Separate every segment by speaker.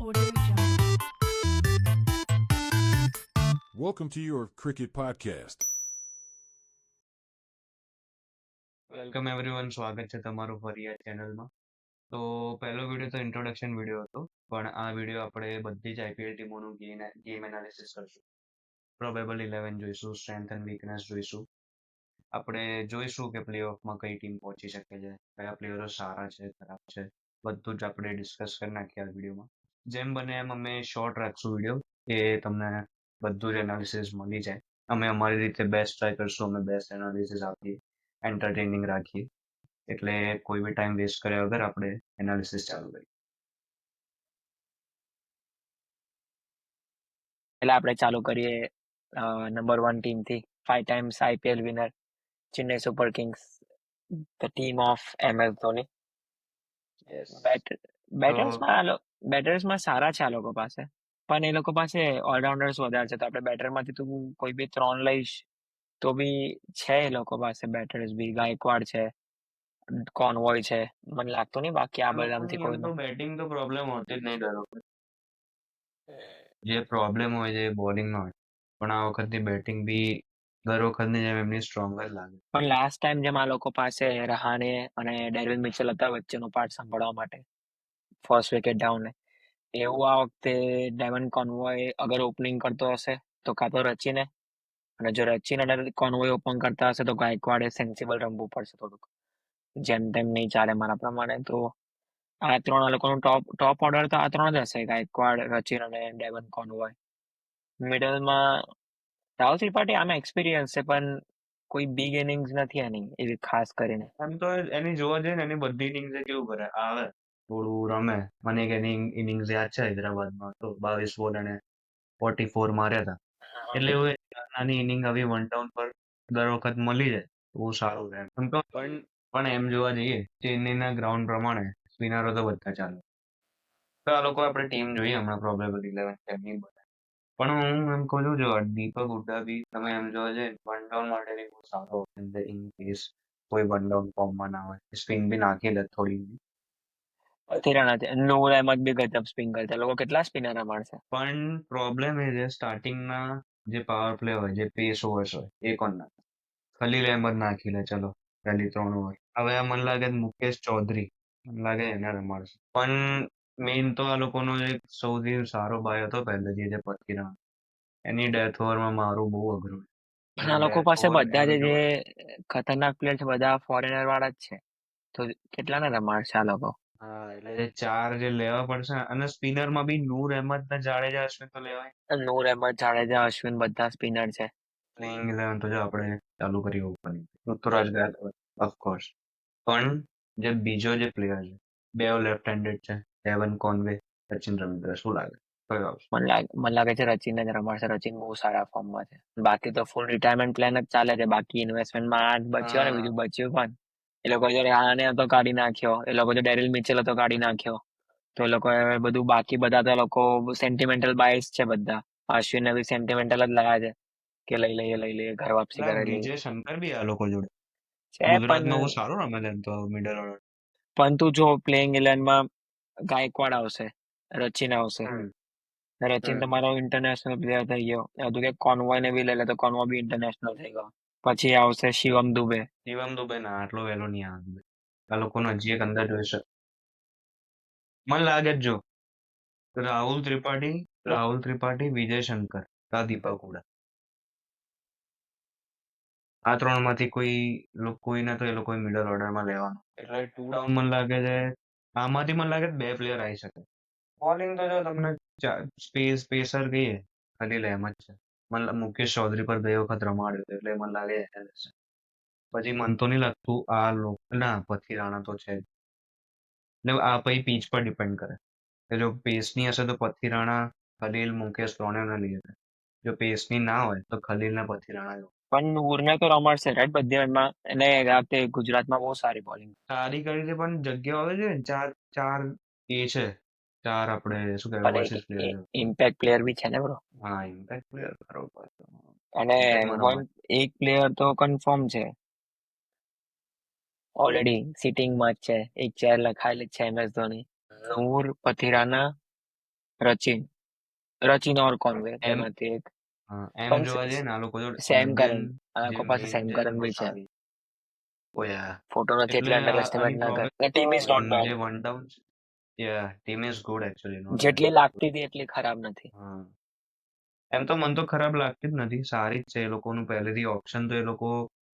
Speaker 1: Audio Jungle.
Speaker 2: Welcome to your cricket podcast.
Speaker 3: Welcome everyone, સ્વાગત છે તમારું ફરી આ ચેનલમાં. તો પહેલો વિડીયો તો ઇન્ટ્રોડક્શન વિડીયો હતો, પણ આ વિડીયો આપણે બધી જ આઈપીએલ ટીમોનું ગેમ એનાલિસિસ કરશું. પ્રોબેબલ 11 જોઈશું, સ્ટ્રેન્થ એન્ડ વીકનેસ જોઈશું. આપણે જોઈશું કે પ્લેઓફમાં કઈ ટીમ પહોંચી શકે છે, કયા પ્લેયરો સારા છે, ખરાબ છે, બધું જ આપણે ડિસ્કસ કરી નાખીએ આ વિડીયોમાં. જેમ બને એમ અમે શોર્ટ રાખશું વિડીયો, કે તમને બધું જ એનાલિસિસ મળી જાય. અમે અમારી રીતે બેસ્ટ ટ્રાય કરશું, અમે બેસ્ટ એનાલિસિસ આપીએ, એન્ટરટેનિંગ રાખીએ. એટલે કોઈ બી ટાઈમ વેસ્ટ કર્યા વગર આપણે એનાલિસિસ ચાલુ કરીએ.
Speaker 4: એટલે આપણે ચાલુ કરીએ નંબર 1 ટીમથી. 5 times IPL winner Chennai Super Kings, the team of MS Dhoni. બેટર્સમાં સારા છે આ લોકો પાસે, પણ એ લોકો પાસે ઓલરાઉન્ડર્સ વધારે છે. તો આપણે બેટરમાંથી તું કોઈ બી 3 લઈશ તો બી છે એ લોકો પાસે બેટર્સ બી. ગાયકવાડ છે, કોનવોય છે, મને લાગતું નહીં બાકી આ બધામાંથી કોઈનો.
Speaker 3: બેટિંગ તો પ્રોબ્લેમ હોતી જ નહીં દર વખત. જે પ્રોબ્લેમ હોય છે બોલિંગનો હોય, પણ આ વખતની બેટિંગ બી દર વખતની જેમ એમની સ્ટ્રોંગ જ લાગે.
Speaker 4: પણ લાસ્ટ ટાઈમ જેમ આ લોકો પાસે રહાણે અને ડેરવિન મિચેલ હતા વચ્ચેનો પાર્ટ સંભાળવા માટે ફર્સ્ટ વિકેટ ડાઉન, એવું આ વખતે ડેવન કોનવોય અગર ઓપનિંગ કરતો હશે તો કાં તો રચીને, અને જો રચીને અને કોનવોય ઓપન કરતા હશે તો ગાયકવાડે સેન્સિબલ રમવું પડશે થોડુંક. જેમ તેમ નહીં ચાલે મારા પ્રમાણે. તો આ ત્રણ આ લોકોનું ટોપ ઓર્ડર તો આ ત્રણ જ હશે: ગાયકવાડ, રચીન અને ડેવન કોનવોય. મિડલમાં રાહુલ ત્રિપાઠી આમાં એક્સપિરિયન્સ છે, પણ કોઈ બિગ ઇનિંગ્સ નથી એની એવી ખાસ કરીને.
Speaker 3: એમ તો એની જોવા જઈએ ને, એની બધી ઇનિંગ્સ કેવું કરે, આવે થોડું રમે. મને એક એની ઇનિંગ્સ યાદ છે હૈદરાબાદમાં, તો 22 બોલ અને 44 માર્યા હતા. એટલે એવું નાની ઇનિંગ આવી વન ડાઉન પર દર વખત મળી જાય તો બહુ સારું રહે. એમ તો પણ એમ જોવા જઈએ ચેન્નઈના ગ્રાઉન્ડ પ્રમાણે સ્પિનરો તો બધા ચાલે. તો આ લોકો આપણે ટીમ જોઈએ હમણાં પ્રોબેબલ 11 એમની બને. પણ હું એમ કહું છું, જો દીપક હુડ્ડા બી તમે એમ જોવા જઈએ વન ડાઉન માટેની બહુ સારો ઓપ્શન છે. ઇન કેસ કોઈ વન ડાઉન ફોર્મમાં ના હોય, સ્પિન બી નાખી લે થોડી.
Speaker 4: નૂર અહેમદ બી ગજબ સ્પિન કરતા. લોકો કેટલા સ્પિનર રમાડશે.
Speaker 3: પણ પ્રોબ્લેમ એ છે સ્ટાર્ટિંગના જે પાવર પ્લે હોય, જે પેસ ઓવર્સ હોય, એ કોણ નાખે? ખલીલ અહેમદ નાખી લે ચલો પહેલી 3 ઓવર. હવે આ મને લાગે મુકેશ ચૌધરી, મને લાગે એને રમાડશે. પણ મેઇન તો આ લોકોનો એક સૌથી સારો બાય હતો પહેલેથી, જે પથિરા, એની ડેથ ઓવરમાં મારું બહુ અઘરું.
Speaker 4: પણ આ લોકો પાસે બધા જે ખતરનાક પ્લેયર છે બધા ફોરેનર વાળા જ છે, તો કેટલાને રમાડશે આ લોકો?
Speaker 3: હા, એટલે જે 4 જે લેવા પડશે. અને સ્પિનરમાં બી નૂર અહેમદ ને જાડેજા અશ્વિન તો લેવાય.
Speaker 4: નૂર અહેમદ, જાડેજા, અશ્વિન બધા સ્પિનર છે.
Speaker 3: પ્લેઇંગ 11 તો જો આપણે ચાલુ કરી ઓપનિંગ, ઋતુરાજ ગાયકવાડ ઓફકોર્સ. પણ જે બીજો જે પ્લેયર છે, બે લેફ્ટ હેન્ડેડ છે, ડેવન કોનવે, સચિન રવિન્દ્ર, શું લાગે કયો આવશે?
Speaker 4: મને લાગે છે રચીનને જ રમાડશે. રચીન બહુ સારા ફોર્મમાં છે. બાકી તો ફૂલ રિટાયરમેન્ટ પ્લાન જ ચાલે છે. બાકી ઇન્વેસ્ટમેન્ટમાં આ જ બચ્યો ને, બીજું બચ્યું પણ. એ લોકો જો આને હતો કાઢી નાખ્યો, એ લોકો જો ડેરિલ મિચેલ હતો કાઢી નાખ્યો, તો એ લોકો બધું બાકી બધા તો લોકો સેન્ટિમેન્ટલ બાયસ છે બધા. અશ્વિનને બી સેન્ટિમેન્ટલ જ લાયા છે કે લઈ લઈએ ઘર વાપસી કરે
Speaker 3: વિજય શંકર બી આ લોકો જોડે
Speaker 4: છે.
Speaker 3: ગુજરાતમાં બહુ સારું રમે છે એમ તો મિડલ ઓર્ડર.
Speaker 4: પણ તું જો પ્લેઇંગ 11માં ગાયકવાડ આવશે, રચીન આવશે. રચીન તમારો ઇન્ટરનેશનલ પ્લેયર થઈ ગયો. હજુ કે કોનવોય ને બી લઈ લે તો કોનવો બી ઇન્ટરનેશનલ થઈ ગયો. પછી આવશે શિવમ દુબે.
Speaker 3: ના આટલો વહેલો નહીં આવે. આ લોકોનો હજી એક અંદર જોઈશે. મને લાગે જ જો રાહુલ ત્રિપાઠી, વિજય શંકર, દીપક હુડા, આ 3 માંથી કોઈને તો એ લોકો મિડલ ઓર્ડરમાં લેવાનું. એટલે 2 ડાઉન મને લાગે છે. આમાંથી મને લાગે 2 પ્લેયર આવી શકે. બોલિંગ તો જો તમને પેસર કહીએ, ખલીલ અહેમદ છે. મને મુકેશ ચૌધરી પર ગઈ વખત રમાડ્યો હતો, એટલે મને લાગે એને લેશે. પછી મન તો નહીં લાગતું આ લોકો, ના પથી રાણા તો છે જ. એટલે આ પછી પીચ પર ડિપેન્ડ કરે કે જો પેસની હશે તો પથી રાણા, ખલીલ, મુકેશ ત્રણેયને લઈ શકે. જો પેસની ના હોય તો ખલીલ ને પથી રાણા.
Speaker 4: પણ નૂરને તો રમાડશે રાઈટ બધી એમાં. એને રાતે ગુજરાતમાં બહુ સારી બોલિંગ
Speaker 3: સારી કરી છે, પણ જગ્યા આવે છે ને, ચાર એ છે. 4 આપણે શું કહેવાય ઓવરસીઝ પ્લેયર છે.
Speaker 4: ઇમ્પેક્ટ પ્લેયર બી છે ને બ્રો.
Speaker 3: હા, ઇમ્પેક્ટ પ્લેયર બરોબર.
Speaker 4: અને એક પ્લેયર તો કન્ફર્મ છે ઓલરેડી સિટિંગમાં જ છે. એક ચેર લખાયેલી છે MS ધોની. નૂર, પથિરાના રચિન ઓર કોનવે
Speaker 3: એમ
Speaker 4: બેમાંથી એક.
Speaker 3: એમ
Speaker 4: પણ
Speaker 3: જોવા જઈએ ને આ લોકો જો
Speaker 4: સેમ
Speaker 3: ઇન્ડિયન
Speaker 4: કરન આ
Speaker 3: જે
Speaker 4: લોકો પાસે
Speaker 3: મેન
Speaker 4: સેમ
Speaker 3: છે ને
Speaker 4: કરન
Speaker 3: બહુ
Speaker 4: બી છે.
Speaker 3: સારી. ઓયા
Speaker 4: ફોટો નથી
Speaker 3: એટલે
Speaker 4: એટલે અંડર એસ્ટિમેટ
Speaker 3: આની
Speaker 4: ના કર.
Speaker 3: Problem
Speaker 4: team is not bad.
Speaker 3: જે one down team is good actually not bad.
Speaker 4: જેટલી લાગતી હતી એટલી ખરાબ નથી.
Speaker 3: હા એમ તો મને તો ખરાબ લાગતી જ નથી, સારી જ છે એ લોકોનું પહેલેથી ઓપ્શન તો એ લોકો,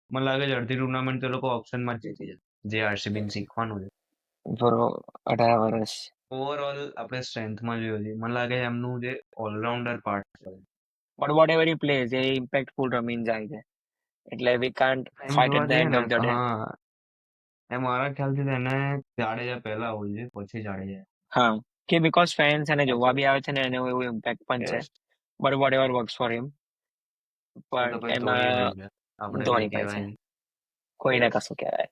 Speaker 3: મને લાગે છે અડધી ટુર્નામેન્ટ તો એ લોકો ઓપ્શનમાં જ જીતી જાય, જે આરસીબી ને શીખવાનું છે.
Speaker 4: બ્રો 18 વર્ષ.
Speaker 3: ઓવરઓલ આપણે સ્ટ્રેન્થમાં જોઈએ છીએ, મને લાગે છે એમનું જે ઓલરાઉન્ડર પાર્ટ છે.
Speaker 4: But what ever he plays A impactful રમીને જાય છે. એટલે વી કાન્ટ
Speaker 3: એમ
Speaker 4: ફાઇટ
Speaker 3: જોવા
Speaker 4: એટ ધ
Speaker 3: જઈએ
Speaker 4: એન્ડ
Speaker 3: ને
Speaker 4: ઓફ ધ ડે.
Speaker 3: હા એમ મારા ખ્યાલથી તો એને જાડેજા પહેલા હોવું જોઈએ પછી જાડેજા.
Speaker 4: હા, કે બીકોઝ ફેન્સ એને જોવા
Speaker 3: સાચું.
Speaker 4: બી આવે છે ને એનું એવું ઇમ્પેક્ટ પણ છે.
Speaker 3: Yes.
Speaker 4: But whatever works for him.
Speaker 3: એ તો
Speaker 4: પણ
Speaker 3: પછી ધોની
Speaker 4: એમાં
Speaker 3: ભાઈ છે, આપણે કઈ
Speaker 4: ધોની ભાઈ
Speaker 3: કહેવાય
Speaker 4: છે,
Speaker 3: નહીં.
Speaker 4: કોઈને
Speaker 3: Yes.
Speaker 4: કશું કહેવાય.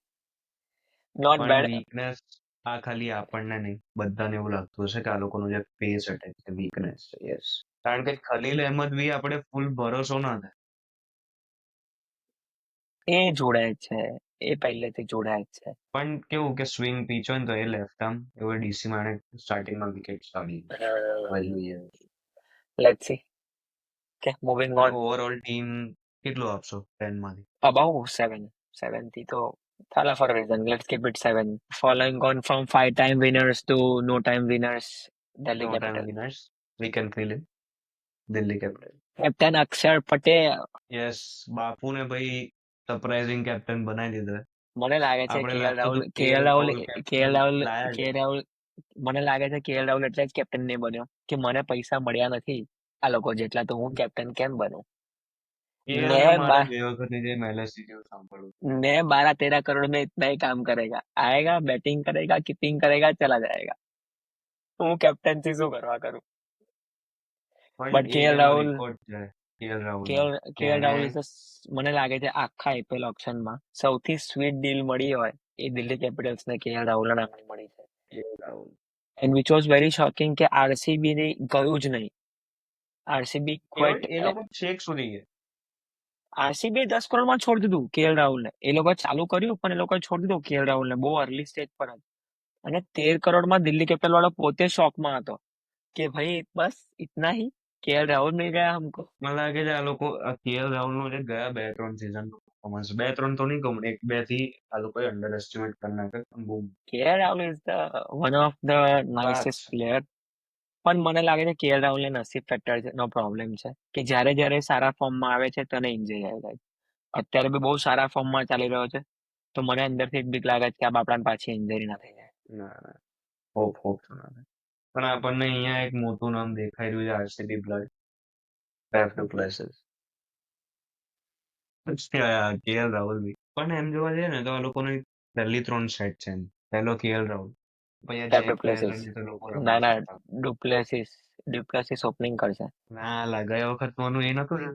Speaker 4: નોટ
Speaker 3: પણ
Speaker 4: બેડ.
Speaker 3: વીકનેસ આ ખાલી આપણને નહીં, બધાને એવું લાગતું હશે કે આ લોકોનું જે પેસ અટેક છે વીકનેસ છે. યસ, કારણ કે ખલીલ અહેમદ બી આપણે ફૂલ ભરોસો ના થાય.
Speaker 4: એ જોડાય જ છે, એ પહેલેથી જોડાય જ છે.
Speaker 3: પણ કેવું કે સ્વિંગ પીચ હોય ને તો એ લેફ્ટ આર્મ એવું ડીસી માં સ્ટાર્ટિંગમાં વિકેટ આવી. હવે જોઈએ.
Speaker 4: Let's see. કે મૂવિંગ
Speaker 3: અને
Speaker 4: ઓન.
Speaker 3: ઓવરઓલ ટીમ કેટલું આપશો 10 માંથી?
Speaker 4: અબાઉ 7 થી તો Thala for a reason. Let's keep it 7. Following on from 5-time winners to no time winners, Delhi
Speaker 3: no time
Speaker 4: Capital.
Speaker 3: Winners, we can feel it. Delhi Capital.
Speaker 4: Captain Akshar Patel.
Speaker 3: Yes, બાપુને ભાઈ surprising captain બનાવી દીધો.
Speaker 4: મને લાગે છે
Speaker 3: આપણે
Speaker 4: KL
Speaker 3: લાગતું
Speaker 4: રાહુલ
Speaker 3: હતું
Speaker 4: KL Rahul
Speaker 3: captain
Speaker 4: KL Rahul
Speaker 3: લાયા છે.
Speaker 4: કેએલ રાહુલ મને લાગે છે કેએલ રાહુલ એટલે જ કેપ્ટન નહીં બન્યો કે મને પૈસા મળ્યા નથી આ લોકો જેટલા, તો હું કેપ્ટન કેમ બનું.
Speaker 3: કેએલ
Speaker 4: ને
Speaker 3: ને મારે
Speaker 4: બા
Speaker 3: બે વખતની જે એલએસસી જેવું સાંભળ્યું.
Speaker 4: ने 12-13 करोड़ में इतना ही काम करेगा, आएगा बैटिंग करेगा कीपिंग करेगा चला जाएगा. હું કેપ્ટનસી શું કરવા કરું.
Speaker 3: પણ
Speaker 4: બટ
Speaker 3: એક
Speaker 4: કેએલ
Speaker 3: એનો
Speaker 4: રાહુલ
Speaker 3: રેકોર્ડ છે કેએલ રાહુલનો
Speaker 4: કેએલ
Speaker 3: કે
Speaker 4: કેએલ
Speaker 3: એને
Speaker 4: રાહુલ મને લાગે છે આખા આઈપીએલ ઓપ્શનમાં સૌથી સ્વીટ ડીલ મળી હોય એ દિલ્હી કેપિટલ્સ ને કેએલ રાહુલ નામની મળી છે.
Speaker 3: KL Rahul
Speaker 4: and which was very shocking કે આરસીબી ની ગયું જ નહીં. RCB quit.
Speaker 3: એ લોકો છેક સુધી ગયા.
Speaker 4: આરસીબી 10 કરોડમાં છોડી દીધું કેએલ રાહુલને. એ લોકો ચાલુ કર્યું પણ એ લોકો છોડી દીધું કેએલ રાહુલને બહુ અર્લી સ્ટેજ પર જ. અને 13 કરોડમાં દિલ્હી કેપિટલ વાળો પોતે શોકમાં હતો કે ભાઈ બસ ઇતના ही केएल राहुल मिल गया हमको.
Speaker 3: મને લાગે છે આ લોકો કેએલ રાહુલનું જે ગયા 2-3 સીઝન પરફોર્મન્સ, 2-3 તો નહીં કહું, 1-2 થી આ લોકોએ અંડર એસ્ટિમેટ કરી નાખે. બૂમ.
Speaker 4: KL Rahul is the one of the nicest player. પણ મને લાગે છે કેએલ રાહુલને નસીબ ફેક્ટર નો પ્રોબ્લેમ છે કે જ્યારે જ્યારે સારા ફોર્મમાં આવે છે તને ઇન્જરી આવી જાય. અત્યારે બી બહુ સારા ફોર્મમાં ચાલી રહ્યો છે તો મને અંદરથી એક બીક લાગે છે કે આ બાપડાને પાછી ઇન્જરી ના થઈ જાય.
Speaker 3: ના ના, હોપ તો ના થાય. પણ આપણને અહીંયા એક મોટું નામ દેખાઈ રહ્યું છે RCB blood, Faf du Plessis. KL Rahul બી પણ એમ જોવા જઈએ ને તો આ લોકોની પહેલી 3 સેટ છે એમ. પહેલો કેએલ રાહુલ, પછી આ
Speaker 4: ફેફ
Speaker 3: જેક
Speaker 4: ડુ પ્લેસિસ.
Speaker 3: લેઝન્ડ તો લોકો
Speaker 4: ના
Speaker 3: રમી
Speaker 4: ના,
Speaker 3: શકતા.
Speaker 4: ડુપ્લેસિસ ઓપનિંગ કરશે.
Speaker 3: ના લા, ગયા વખત નું એ નતું ને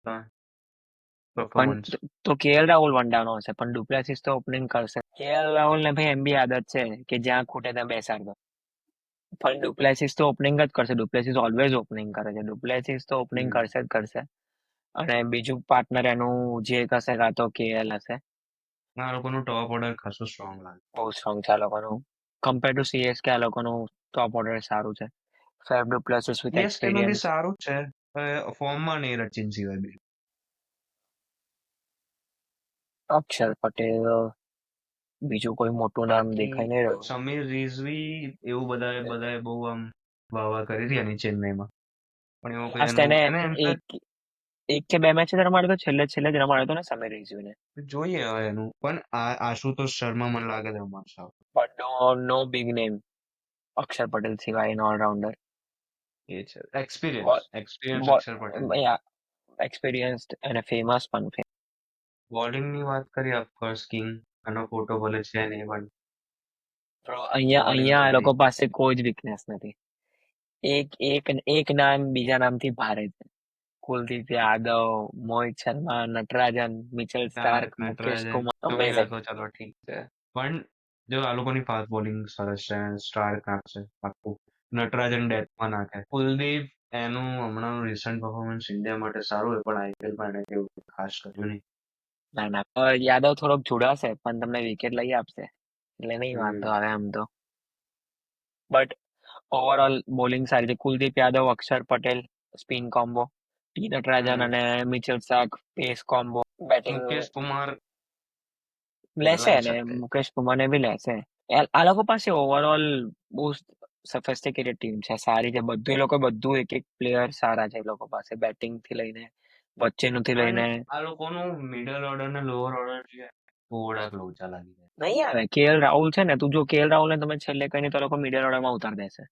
Speaker 4: પણ
Speaker 3: પરફોર્મન્સ.
Speaker 4: તો કેએલ રાહુલ વનડાનો હશે પણ ડુપ્લેસિસ તો ઓપનિંગ કરશે. કેએલ રાહુલ ને ભાઈ એમ બી આદત છે કે જ્યાં ખૂટે ત્યાં બેસાડ દો. પણ ડુપ્લેસિસ તો ઓપનિંગ જ કરશે. ડુપ્લેસિસ ઓલવેઝ ઓપનિંગ કરે છે. ડુપ્લેસિસ તો ઓપનિંગ કરશે જ કરશે. અને બીજું પાર્ટનર એનું જે હશે કાં તો કેએલ હશે.
Speaker 3: આ લોકોનું ટોપ ઓર્ડર ખાસું સ્ટ્રોંગ લાગે.
Speaker 4: બહુ સ્ટ્રોંગ છે આ લોકોનું. કમ્પેર ટુ સીએસકે આ લોકોનું ટોપ ઓર્ડર સારું છે. ફેફ ડુપ્લેસિસ વિથ
Speaker 3: સીએસકે નું બી
Speaker 4: એક્સપિરિયન્સ.
Speaker 3: સારું જ છે, ફોર્મમાં નહીં રચિન સિવાય બીજું.
Speaker 4: અક્ષર પટેલ. બીજું કોઈ મોટું નામ દેખાઈ નહીં રહ્યું.
Speaker 3: સમીર રિઝવી એવું બધાએ બહુ આમ વાહ કરી હતી એની ચેન્નઈમાં, પણ એવું કોઈ
Speaker 4: લાસ્ટ
Speaker 3: એનું
Speaker 4: એને
Speaker 3: અને એમ તો
Speaker 4: એક કે બે મેચ જ રમાડ્યો તો, છેલ્લે જ રમાડ્યો હતો ને સમીર રિઝવીને.
Speaker 3: જોઈએ હવે એનું. પણ આ આશુતોષ શર્મા મને લાગે છે રમાડશે.
Speaker 4: બટ નો બિગ નેમ અક્ષર પટેલ સિવાય એનો ઓલરાઉન્ડર.
Speaker 3: એ છે એક્સપિરિયન્સ અક્ષર પટેલ.
Speaker 4: એક્સપિરિયન્સ્ડ અને ફેમસ પણ.
Speaker 3: બોલિંગ ની વાત કરીએ, ઓફકોર્સ કિંગ, આનો ફોટો ભલે છે નહીં પણ
Speaker 4: અહીંયા આ લોકો પાસે કોઈ જ વીકનેસ નથી. એક નામ બીજા નામથી ભારે છે. Kuldeep Yadav, Mohit Sharma, Natarajan, Mitchell Starc, Mukesh Kumar. Amazing.
Speaker 3: ચાલો ઠીક છે. પણ જો આ લોકોની ફાસ્ટ બોલિંગ સરસ છે, સ્ટાર્ક નાખશે પાક્કું, નટરાજન ડેથમાં નાખે, કુલદીપ એનું હમણાં રિસન્ટ પરફોર્મન્સ ઇન્ડિયા માટે સારું હોય પણ આઈપીએલમાં એને કેવું ખાસ કર્યું નહીં.
Speaker 4: ના યાદવ થોડોક જોડાશે પણ તમને વિકેટ લઈ આપશે એટલે નહીં વાંધો આવે આમ તો. બટ ઓવરઓલ બોલિંગ સારી છે. Kuldeep Yadav, Axar Patel spin combo, T Natarajan
Speaker 3: hmm
Speaker 4: અને Mitchell Starc pace combo batting
Speaker 3: Mukesh Kumar
Speaker 4: લેશે
Speaker 3: લઈ
Speaker 4: અને
Speaker 3: શકે.
Speaker 4: મુકેશ કુમારને બી લેશે. આ લોકો પાસે ઓવરઓલ બહુ સફેસ્ટિકેટેડ ટીમ છે, સારી છે. બધું એ લોકો બધું એક એક પ્લેયર સારા છે એ લોકો પાસે, બેટિંગ થી લઈને વચ્ચેનું થી
Speaker 3: પણ
Speaker 4: લઈને.
Speaker 3: આ લોકોનું મિડલ ઓર્ડર ને લોઅર ઓર્ડર છે થોડાક લોચા લાગી જાય.
Speaker 4: નહીં આવે. કેએલ રાહુલ છે ને, તું જો કેએલ રાહુલ ને તમે છેલ્લે કઈ તો લોકો મિડલ ઓર્ડરમાં ઉતારી દેશે,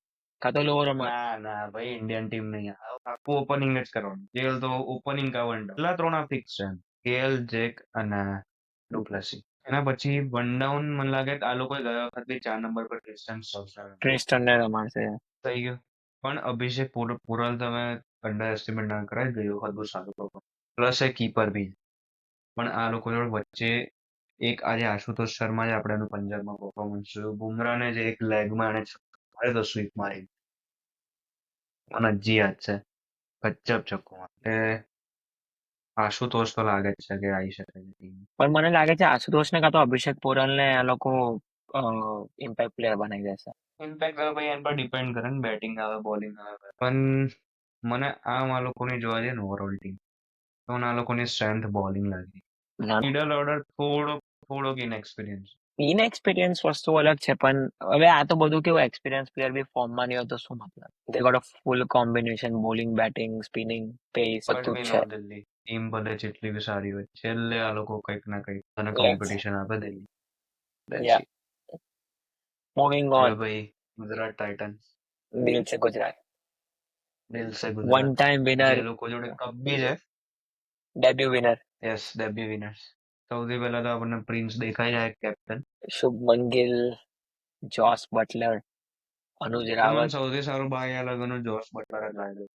Speaker 4: કાં તો લોઅરમાં.
Speaker 3: ના ના ભાઈ ઇન્ડિયન ટીમ નહીં આવે. આખું ઓપનિંગ જ કરવાનું. કેએલ તો ઓપનિંગ કા વન પેલા ત્રણ ફિક્સ છે. કેએલ, જેક અને ડુપ્લેસી. એના પછી વન ડાઉન મને લાગે કે આ લોકો ગયા વખત બી 4 નંબર પર ક્રિસ્ટન
Speaker 4: ટ્રિસ્ટન ને રમાડશે.
Speaker 3: થઈ ગયું. પણ અભિષેક પુરલ તમે અંડર એસ્ટિમેટ ના કરાય, ગઈ વખત બહુ સારું પરફોર્મ પ્લસ એ કીપર બી. પણ આ લોકો જોડે વચ્ચે એક આજે આશુતોષ શર્મા જે આપણે એનું પંજાબમાં પરફોર્મન્સ જોયું, બુમરાહને જે એક લેગમાં એને મારે તો સ્વીપ મારી, મને હજી યાદ છે, ગજબ છક્કો માર્યો. આશુતોષ તો લાગે જ છે કે આવી શકે છે team માં.
Speaker 4: પણ મને લાગે છે આશુતોષને કાં તો અભિષેક પોરલને આ લોકો ઇમ્પેક્ટ પ્લેયર બનાવી દેશે.
Speaker 3: ઇમ્પેક્ટ હવે ભાઈ એના પર ડિપેન્ડ કરે ને, બેટિંગ આવે બોલિંગ આવે. પણ મને આ લોકોની જોવા જઈએ ને ઓવરઓલ ટીમ, તો મને આ લોકોની સ્ટ્રેન્થ બોલિંગ લાગી. મિડલ ઓર્ડર થોડોક ઇનએક્સપિરિયન્સ.
Speaker 4: ઇનએક્સપિરિયન્સ વસ્તુ અલગ છે, પણ હવે આ તો બધું કેવું, એક્સપિરિયન્સ પ્લેયર બી ફોર્મમાં નહીં હોય તો શું મતલબ? They got a full combination, bowling, batting, spinning, pace
Speaker 3: but
Speaker 4: બધું
Speaker 3: વી
Speaker 4: જ
Speaker 3: નો
Speaker 4: છે.
Speaker 3: દિલ્હી ટીમ ભલે જેટલી બી સારી હોય, છેલ્લે આ લોકો કંઈક ના કંઈક તને
Speaker 4: Let's
Speaker 3: કોમ્પિટિશન આપે દિલ્હી.
Speaker 4: yeah, moving
Speaker 3: હવે
Speaker 4: on.
Speaker 3: ભાઈ ગુજરાત ટાઇટન્સ,
Speaker 4: દિલ છે ગુજરાત.
Speaker 3: દિલ સે
Speaker 4: વન
Speaker 3: ગુજરાત,
Speaker 4: ટાઈમ
Speaker 3: જે
Speaker 4: વિનર,
Speaker 3: લોકો જોડે કપ બી છે.
Speaker 4: Debut winner
Speaker 3: yes, debut winners. સૌથી પહેલા તો આપણને પ્રિન્સ દેખાઈ જાય captain.
Speaker 4: Shubman Gill, Jos Buttler, Anuj
Speaker 3: પણ મને
Speaker 4: રાવત.
Speaker 3: સૌથી સારું બાય આ લોકોનું જોસ બટલર જ લાગ્યો.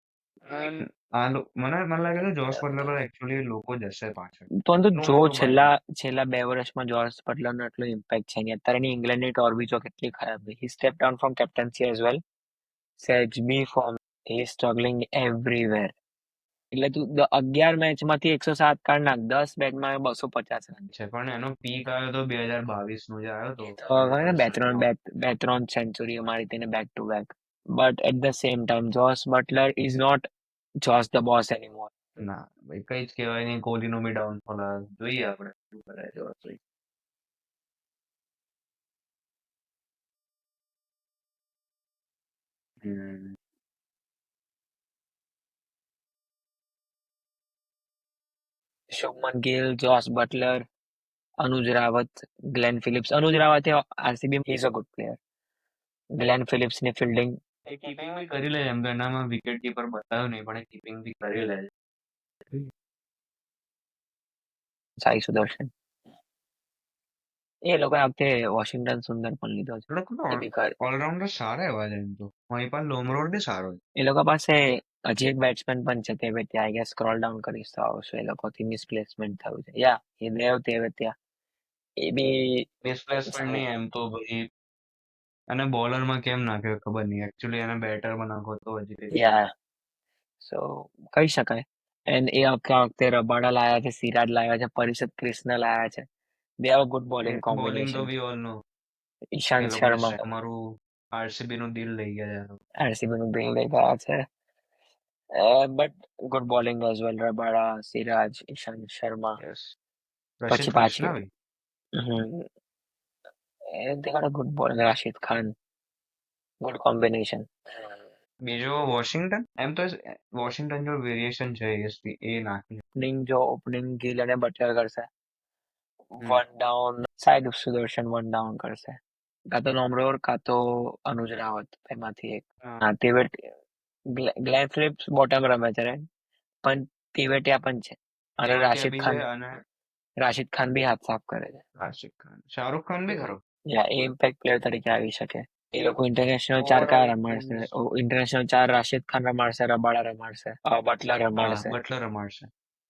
Speaker 3: And મને લાગે છે જોસ બટલર પર એકચ્યુઅલી લોકો જશે પાછળ.
Speaker 4: પરંતુ
Speaker 3: એટલું
Speaker 4: જો
Speaker 3: મોટું
Speaker 4: છેલ્લા છેલ્લા 2 વર્ષમાં જોસ બટલરનો એટલો ઇમ્પેક્ટ છે નહીં. અત્યારેની ઇંગ્લેન્ડની ટોર બી જો કેટલી ખરાબ છે. He step down from captaincy as well. સેજ બી ફોર્મ, હી સ્ટ્રગલિંગ એવરીવેર. એટલે તું 11 મેચમાંથી 107 કાઢ નાખ, 10 મેચમાં 250 રન.
Speaker 3: છે. પણ એનો પીક આવ્યો તો 2022 નો જે આવ્યો તો
Speaker 4: તો હવે ને
Speaker 3: 163.
Speaker 4: બે ત્રણ સેન્ચુરીઓ મારી તેને back to back. But at the same time Jos Buttler is not Jos the boss anymore.
Speaker 3: ના ભાઈ કઈ જ કહેવાય નહીં. કોહલીનો બી ડાઉનફોલ જોઈએ આપણે શું કરે છે Jos. Hmm
Speaker 4: Shubman Gill, Jos Buttler, Anuj Rawat, Glenn Phillips. Anuj Rawat એ RCB is a good player. Glenn Phillips ની ફિલ્ડિંગ
Speaker 3: એ કીપિંગ બી કરી લે, એમ તો એનામાં વિકેટ કીપર બતાવ્યો નહીં, પણ એ કીપિંગ બી કરી લે છે.
Speaker 4: સાઈ સુદર્શન. એ લોકો આ વખતે વોશિંગ્ટન સુંદર પણ લીધો છે. એ બી ખર
Speaker 3: ઓલરાઉન્ડર સારા એવા છે એમ તો. મહિપાલ લોમરોડ બી સારો છે.
Speaker 4: એ લોકો પાસે હજી એક બેટ્સમેન પણ છે, તેવેતિયા. આઈ ગેસ સ્ક્રોલ ડાઉન કરીશ તો આવશે. એ લોકોથી મિસપ્લેસમેન્ટ થયું છે. યા એ દેવ તેવેતિયા. એ બી
Speaker 3: ડિસ્પ્લેસમેન્ટ નહીં એમ તો ભાઈ, અને બોલરમાં કેમ નાખ્યો ખબર નહીં. એકચ્યુઅલી એને બેટરમાં નાખો તો હજી કંઈક
Speaker 4: યા સો કહી શકાય. એન્ડ એ વખતે રબાડા લાયા છે, સિરાજ લાયા છે, પરિષદ ક્રિષ્ના લાયા છે. They have good bowling
Speaker 3: bowling તો
Speaker 4: કોમ્બિનેશન.
Speaker 3: વી ઓલ નો એ
Speaker 4: ઈશાંત
Speaker 3: લોકોની
Speaker 4: શર્મા
Speaker 3: અમારું આરસીબી નું દિલ લઈ ગયા છે.
Speaker 4: આરસીબી નું બિલ લઈ ગયા છે. But good bowling as well. Rabada, Siraj, Ishant Sharma.
Speaker 3: Yes,
Speaker 4: પછી
Speaker 3: રશીદ
Speaker 4: પાછી
Speaker 3: કૃષ્ણા ભાઈ.
Speaker 4: they got a good bowler. Rashid Khan, good combination.
Speaker 3: બીજો વોશિંગ્ટન, એમ તો વોશિંગ્ટન જો વેરિએશન છે એસપી એ નાખી.
Speaker 4: ઓપનિંગ ગિલ અને બટલર કરશે.
Speaker 3: Hmm.
Speaker 4: One down side Sudharsan one down કરશે. કાં તો નોમરોર કાં તો અનુજ રાવત, એમાંથી એક.
Speaker 3: હા.
Speaker 4: હા, ગ્લેન ફિલિપ્સ બોટમ રમે છે, right? પણ તિવેટિયા પણ છે. અને
Speaker 3: તેવતિયા બી છે અને
Speaker 4: રાશિદ ખાન બી હાથ સાફ કરે છે.
Speaker 3: રાશિદ ખાન, શાહરુખ ખાન બી ખરો.
Speaker 4: યા એ ઇમ્પેક્ટ પ્લેયર તરીકે આવી શકે. એ લોકો ઇન્ટરનેશનલ 4 કયા રમાડશે? ઇન્ટરનેશનલ 4 રાશિદ ખાન રમાડશે, રબાડા રમાડશે, બટલર
Speaker 3: હા,
Speaker 4: રમાડશે
Speaker 3: બટલર રમાડશે.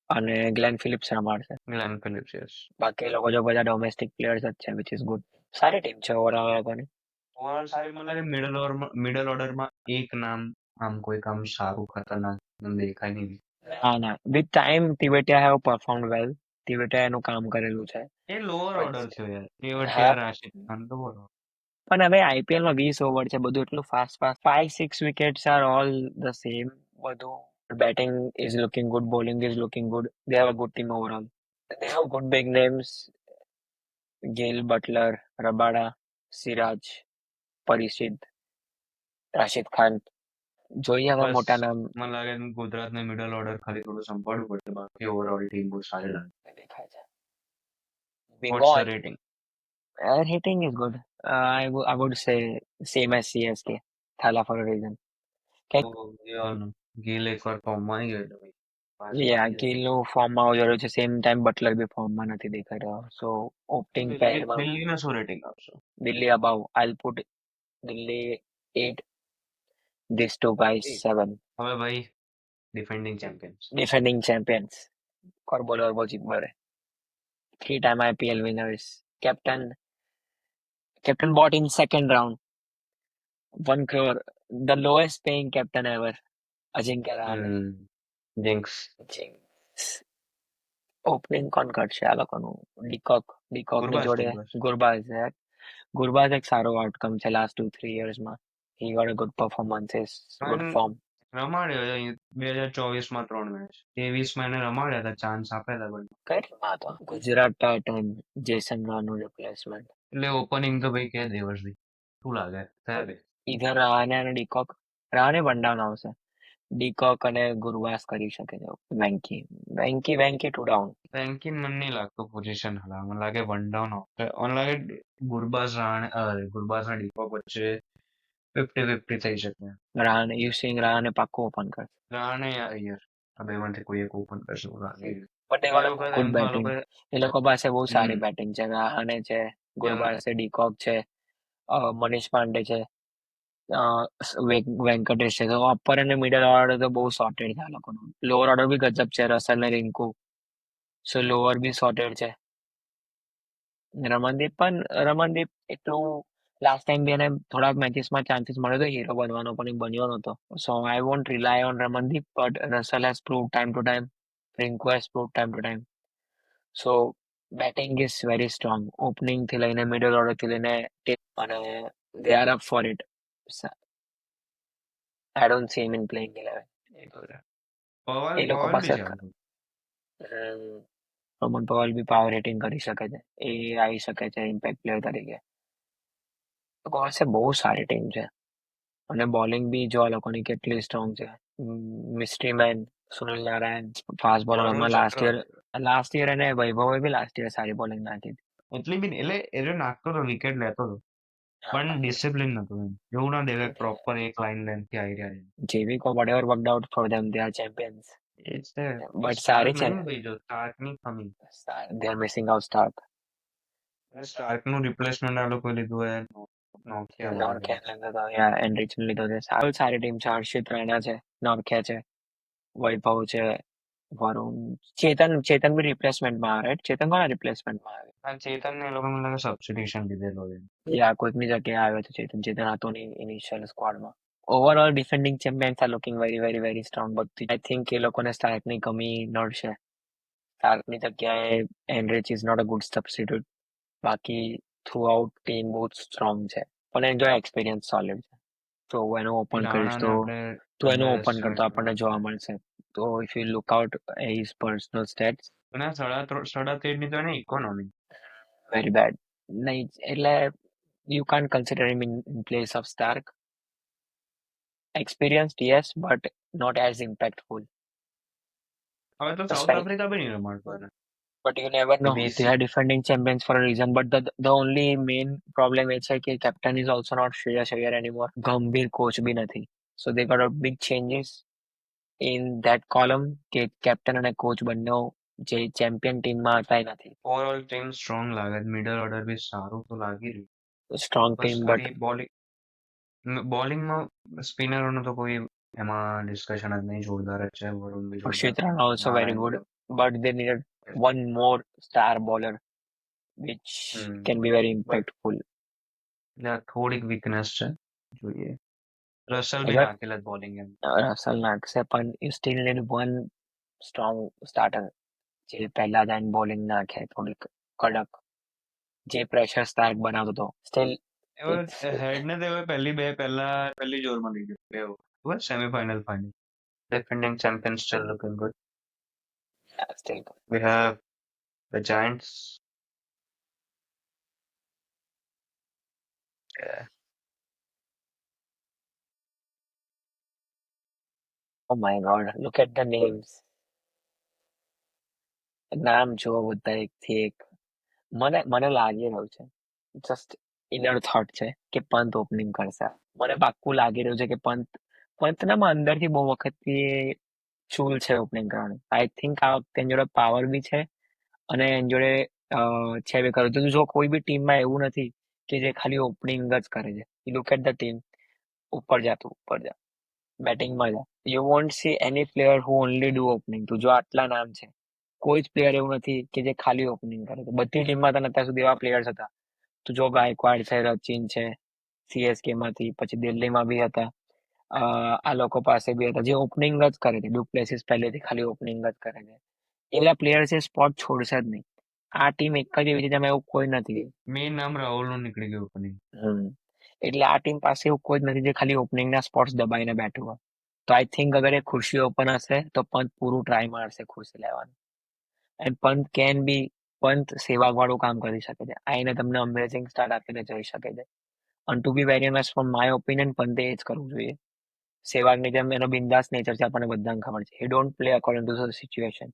Speaker 4: અને ગ્લેન ફિલિપ્સ રમાડશે.
Speaker 3: Glenn Phillips, yes.
Speaker 4: બાકી એ લોકો જો બધા ડોમેસ્ટિક પ્લેયર્સ જ છે, વિચ ઇઝ ગુડ. સારી ટીમ છે ઓવરઓલ લોકોની.
Speaker 3: ઓવરઓલ સારી. મને લાગે મિડલ ઓર્ડરમાં એક નામ આમ કોઈ કામ સારું ખતરનાક દેખાય નહીં.
Speaker 4: ના વિથ ટાઈમ તિવેટિયા હેવ પરફોર્મડ વેલ. તિવેટિયા એનું કામ કરેલું છે.
Speaker 3: એ લોઅર ઓર્ડર થયો યાર.
Speaker 4: હા,
Speaker 3: તેવતિયા, રાશિદ ખાન તો બોલો.
Speaker 4: પણ હવે IPL માં 20 ઓવર છે, બધું એટલું fast 5-6 wickets are all the same. બધું batting is looking good, bowling is looking good. They have a good team overall. They have good big names: Gill, Butler, Rabada, Siraj, Prasidh, Rashid Khan. જોઈએ હવે
Speaker 3: બસ
Speaker 4: મોટા નામ
Speaker 3: મને લાગે છે ગુજરાતને મિડલ ઓર્ડર ખાલી થોડું સંભાળવું પડશે, બાકી ઓવરઓલ ટીમ બહુ સારી લાગે.
Speaker 4: દેખાય છે.
Speaker 3: What's the
Speaker 4: Bengal
Speaker 3: rating?
Speaker 4: hitting is good. I would say same as CSK. Thala for a reason.
Speaker 3: Gill એકવાર ફોર્મમાં આવી ગયો એટલે ભાઈ પાછો
Speaker 4: Yeah,
Speaker 3: આવી જાય.
Speaker 4: ગિલનું ફોર્મમાં આવી રહ્યો છે. સેમ ટાઈમ બટલર બી ફોર્મમાં નથી દેખાઈ રહ્યો. સો ઓપનિંગ પેરમાં
Speaker 3: દિલ્હીને શું રેટિંગ આપશો?
Speaker 4: Delhi above. I'll put Delhi 8, these two guys 7.
Speaker 3: હવે ભાઈ defending champions.
Speaker 4: Defending champions. Corbola Orbojic Bore. 3-time IPL winners. Captain bought in second round. 1 crore. The lowest paying captain ever. Ajinkya Rahane.
Speaker 3: Jinks.
Speaker 4: Opening કોણ કરશે આ લોકોનું? De Kock ની
Speaker 3: ગુરબાઝ
Speaker 4: જોડે ગુરબાઝ એક સારો આઉટકમ છે લાસ્ટ 2-3 yearsમાં. He got a good performances, good form.
Speaker 3: રમાડ્યો 2024માં 3 મેચ, 23માં એને રમાડ્યા હતા, ચાન્સ આપ્યા હતા, પણ
Speaker 4: કઈ ટીમમાં હતો? ગુજરાત ટાઇટન, જેસન રાનું રિપ્લેસમેન્ટ.
Speaker 3: એટલે ઓપનિંગ તો ભાઈ કે દેવર્ષી શું લાગે સાહેબ?
Speaker 4: ઈધર રહાને અને ડીકોક. રહાને વન ડાઉન આવશે. ડીકોક અને ગુરબાઝ કરી શકે છે. Venky two down.
Speaker 3: રેન્કિંગ મને નહીં લાગતું પોઝિશન હલા, મને લાગે વન ડાઉન આવશે. મને લાગે ગુરબાઝ અને ડીકોક વચ્ચે 50-50 થઈ શકે.
Speaker 4: રહાને રહાને પાક્કું ઓપન કરશે.
Speaker 3: રાણે યાર આ બેમાંથી કોઈ એક ઓપન કરશે એવું લાગે.
Speaker 4: બટ
Speaker 3: એ લોકો
Speaker 4: ગુડ
Speaker 3: એમ તો આ
Speaker 4: બેટિંગ.
Speaker 3: લોકોએ
Speaker 4: એ લોકો પાસે બહુ સારી
Speaker 3: હમ.
Speaker 4: બેટિંગ છે. રહાને છે, ગુરબાઝ છે, ડીકોક છે, મનીષ પાંડે છે, વેંકટેશ છે. તો અપર અને મિડલ ઓર્ડર તો બહુ સોર્ટેડ છે આ લોકોનું. લોઅર ઓર્ડર બી ગજબ છે. રસલ ને રિંકુ. સો લોઅર બી સોર્ટેડ છે. રમનદીપ એટલું લાસ્ટ ટાઈમ બી એને થોડાક મેચીસમાં ચાન્સીસ મળ્યો હતો હીરો બનવાનો, પણ એ બન્યો નહોતો. So I won't rely on Ramandeep, but Russell has prove time to time. Rinku has prove time to time. So batting is very strong. Opening થી લઈને મિડલ ઓર્ડર થી લઈને અને they are up for it. I don't see him in playing 11. એ લોકો
Speaker 3: Powell
Speaker 4: પાસે
Speaker 3: બી છે આમ તો.
Speaker 4: રોમન પવાલ બી પાવર હિટિંગ કરી શકે છે. એ આવી શકે છે ઇમ્પેક્ટ પ્લેયર તરીકે. લોકો પાસે બહુ સારી ટીમ છે. અને બોલિંગ બી જો આ લોકોની કેટલી સ્ટ્રોંગ છે. Mystery man Sunil Narine fast bowler.
Speaker 3: Varun
Speaker 4: last year અને વૈભવે બી લાસ્ટ યર સારી બોલિંગ નાખી હતી.
Speaker 3: એટલી બી એટલે એ નાખતો હતો, વિકેટ લેતો હતો, પણ ડિસિપ્લિન નતું એમ. એવું ના દેખાય પ્રોપર એક લાઈન લેન્થ થી આવી રહ્યા છે.
Speaker 4: જેવી કો whatever worked out for them, they are champions.
Speaker 3: એ જ છે.
Speaker 4: But
Speaker 3: સ્ટાર્ક
Speaker 4: સારી છે.
Speaker 3: નહીં ભાઈ, જો સ્ટાર્ક ની કમી.
Speaker 4: They are missing out Stark.
Speaker 3: Stark નું રિપ્લેસમેન્ટ આ લોકો લીધું હોય
Speaker 4: નોર્થિયા એનરિચને લીધો છે. સારી ટીમ છે. હર્ષિત રાણા છે, નોર્થિયા છે, વૈભવ છે, વરુણ, ચેતન બી રિપ્લેસમેન્ટમાં આવે. ચેતન કોના રિપ્લેસમેન્ટમાં આવે?
Speaker 3: ચેતન ને એ લોકો મને લાગે સબસ્ટિટ્યુશન લીધેલો છે.
Speaker 4: યા કોઈકની જગ્યાએ આવ્યો છે ચેતન હતો નહીં ઇનિશિયલ સ્ક્વોડમાં. Overall defending champions are looking very very very strong. બધી આઈ થિંક એ લોકોને સ્ટાર્કની કમી નડશે. સ્ટાર્કની જગ્યાએ Anrich is not a good substitute. બાકી થ્રુ આઉટ ટીમ બહુ સ્ટ્રોંગ છે. પણ એનો એક્સપિરિયન્સ સોલિડ છે. તો એનું ઓપન કરીશ તો એનું ઓપન કરતો આપણને જોવા મળશે. તો if you look out his personal states,
Speaker 3: અને 13.5 ની તો એને ઇકોનોમી
Speaker 4: વેરી બેડ. નહીં એટલે you can't consider him in place of Stark. Experienced, yes, but not as impactful.
Speaker 3: હવે તો
Speaker 4: That's
Speaker 3: સાઉથ
Speaker 4: why.
Speaker 3: આફ્રિકા બી નહીં રમાડતો એને.
Speaker 4: But you never know.
Speaker 3: BC.
Speaker 4: They are defending champions for a reason. But the only main problem is that captain is also not Shreyas Iyer anymore. Gambhir coach bhi nathi. So they got a big changes in that column. કે captain અને coach બંને જે champion team માં હતા એ નથી.
Speaker 3: Overall team strong લાગે, middle order બી સારું તો લાગી રહ્યું.
Speaker 4: Strong
Speaker 3: બસ
Speaker 4: team, but
Speaker 3: ખાલી બોલિંગમાં સ્પિનરોનું તો કોઈ એમાં ડિસ્કશન જ નહીં, જોરદાર જ છે. વરુણ બી
Speaker 4: Harshit
Speaker 3: જોરદાર.
Speaker 4: Rana also very good. But they needed one more star bowler which can be very impactful.
Speaker 3: થોડીક વીકનેસ છે, જોઈએ. રસલ બી
Speaker 4: But
Speaker 3: નાખેલા બોલિંગ એમ.
Speaker 4: Russell નાખશે પણ you still need one strong starter જે પહેલા જઈને બોલિંગ નાખે થોડીક કડક, જે પ્રેશર સ્ટાર્ક બનાવતો હતો. સ્ટીલ
Speaker 3: હેડ ને તેઓ પહેલી જોરમાં લઈ ગયું બે વખત semifinal final. Defending champions still looking good.
Speaker 4: Still good.
Speaker 3: We have the Giants. Yeah.
Speaker 4: Oh my God, look at the names. નામ જુઓ બધા એકથી એક. મને લાગી રહ્યું છે, જસ્ટ ઇનર થોટ છે કે પંત ઓપનિંગ કરશે. મને પાક્કું લાગી રહ્યું છે કે પંતનામાં અંદરથી બહુ વખતથી ચૂલ છે ઓપનિંગ કરવાની. આઈ થિંક આ વખતે એની જોડે પાવર બી છે અને એની જોડે છે બી ખરું. તો જો કોઈ બી ટીમમાં એવું નથી કે જે ખાલી ઓપનિંગ જ કરે છે. લુક એટ ધ ટીમ, ઉપર જા બેટિંગમાં જા. You want C any player who only do opening. તો જો આટલા નામ છે, કોઈ જ પ્લેયર એવું નથી કે જે ખાલી ઓપનિંગ કરે. તો બધી ટીમમાં તને અત્યાર સુધી એવા પ્લેયર્સ હતા. તો જો ગાયકવાડ છે, રચિન છે, સીએસકે માંથી, પછી દિલ્હીમાં બી હતા. આ લોકો પાસે બી હતા જે ઓપનિંગ જ કરે છે. ડુપ્લેસિસ પહેલેથી ખાલી ઓપનિંગ જ કરે છે. એવા પ્લેયર્સ એ સ્પોટ છોડશે જ નહીં. આ ટીમ એક જ એવી છે જેમાં એવું કોઈ નથી.
Speaker 3: મેઇન નામ રાહુલનું નીકળી ગયું ઓપનિંગ.
Speaker 4: એટલે આ ટીમ પાસે એવું કોઈ જ નથી જે ખાલી ઓપનિંગના સ્પોટ્સ દબાઈને બેઠું હોય. તો આઈ થિંક અગર એ ખુરશી ઓપન હશે તો પંત પૂરું ટ્રાય મારશે ખુરશી લેવાનું. એન્ડ પંત સેવા વાળું કામ કરી શકે છે. આઈને તમને અમેઝિંગ સ્ટાર્ટ આપીને જઈ શકે છે. અને to be very honest from my opinion પંતે એ જ કરવું જોઈએ. સેવાગની જેમ એનો બિંદાસ નેચર છે, આપણને બધાને ખબર છે. He don't play according to the situation.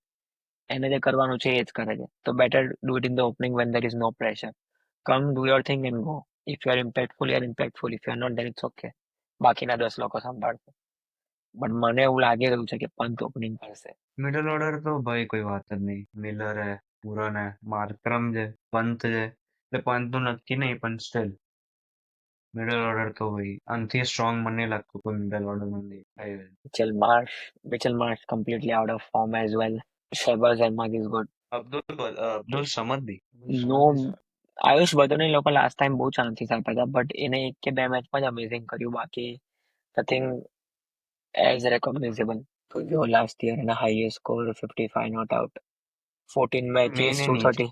Speaker 4: એને જે કરવાનું છે એ જ કરે છે. તો better do it in the opening when there is no pressure. Come do your thing and go. If you are impactful you are impactful. If you are not then it's okay. બાકીના 10 લોકો સંભાળશે. But મને એવું લાગી રહ્યું છે કે Pant opening કરશે.
Speaker 3: મિડલ ઓર્ડર તો ભાઈ કોઈ વાત જ નહીં. મિલર હે, પુરન હે, માર્કરમ છે, પંત છે. એટલે પંતનું નક્કી નહીં પણ સ્ટીલ મિડલ ઓર્ડર તો ભાઈ આનાથી સ્ટ્રોંગ મને નહીં લાગતું કોઈ મિડલ ઓર્ડરમાં દેખાય.
Speaker 4: Mitchell Marsh completely out of form as well. Shehbaz Ahmad is good.
Speaker 3: Abdul Samad B.
Speaker 4: No, Ayush બદલને લોકો લાસ્ટ ટાઈમ બહુ ચાન્સીસ આપ્યા હતા બટ એને એક કે બે મેચમાં જ અમેઝિંગ કર્યું. બાકી nothing as recognizable. જો લાસ્ટ યર એના highest score 55 not out. 14 matches, 230.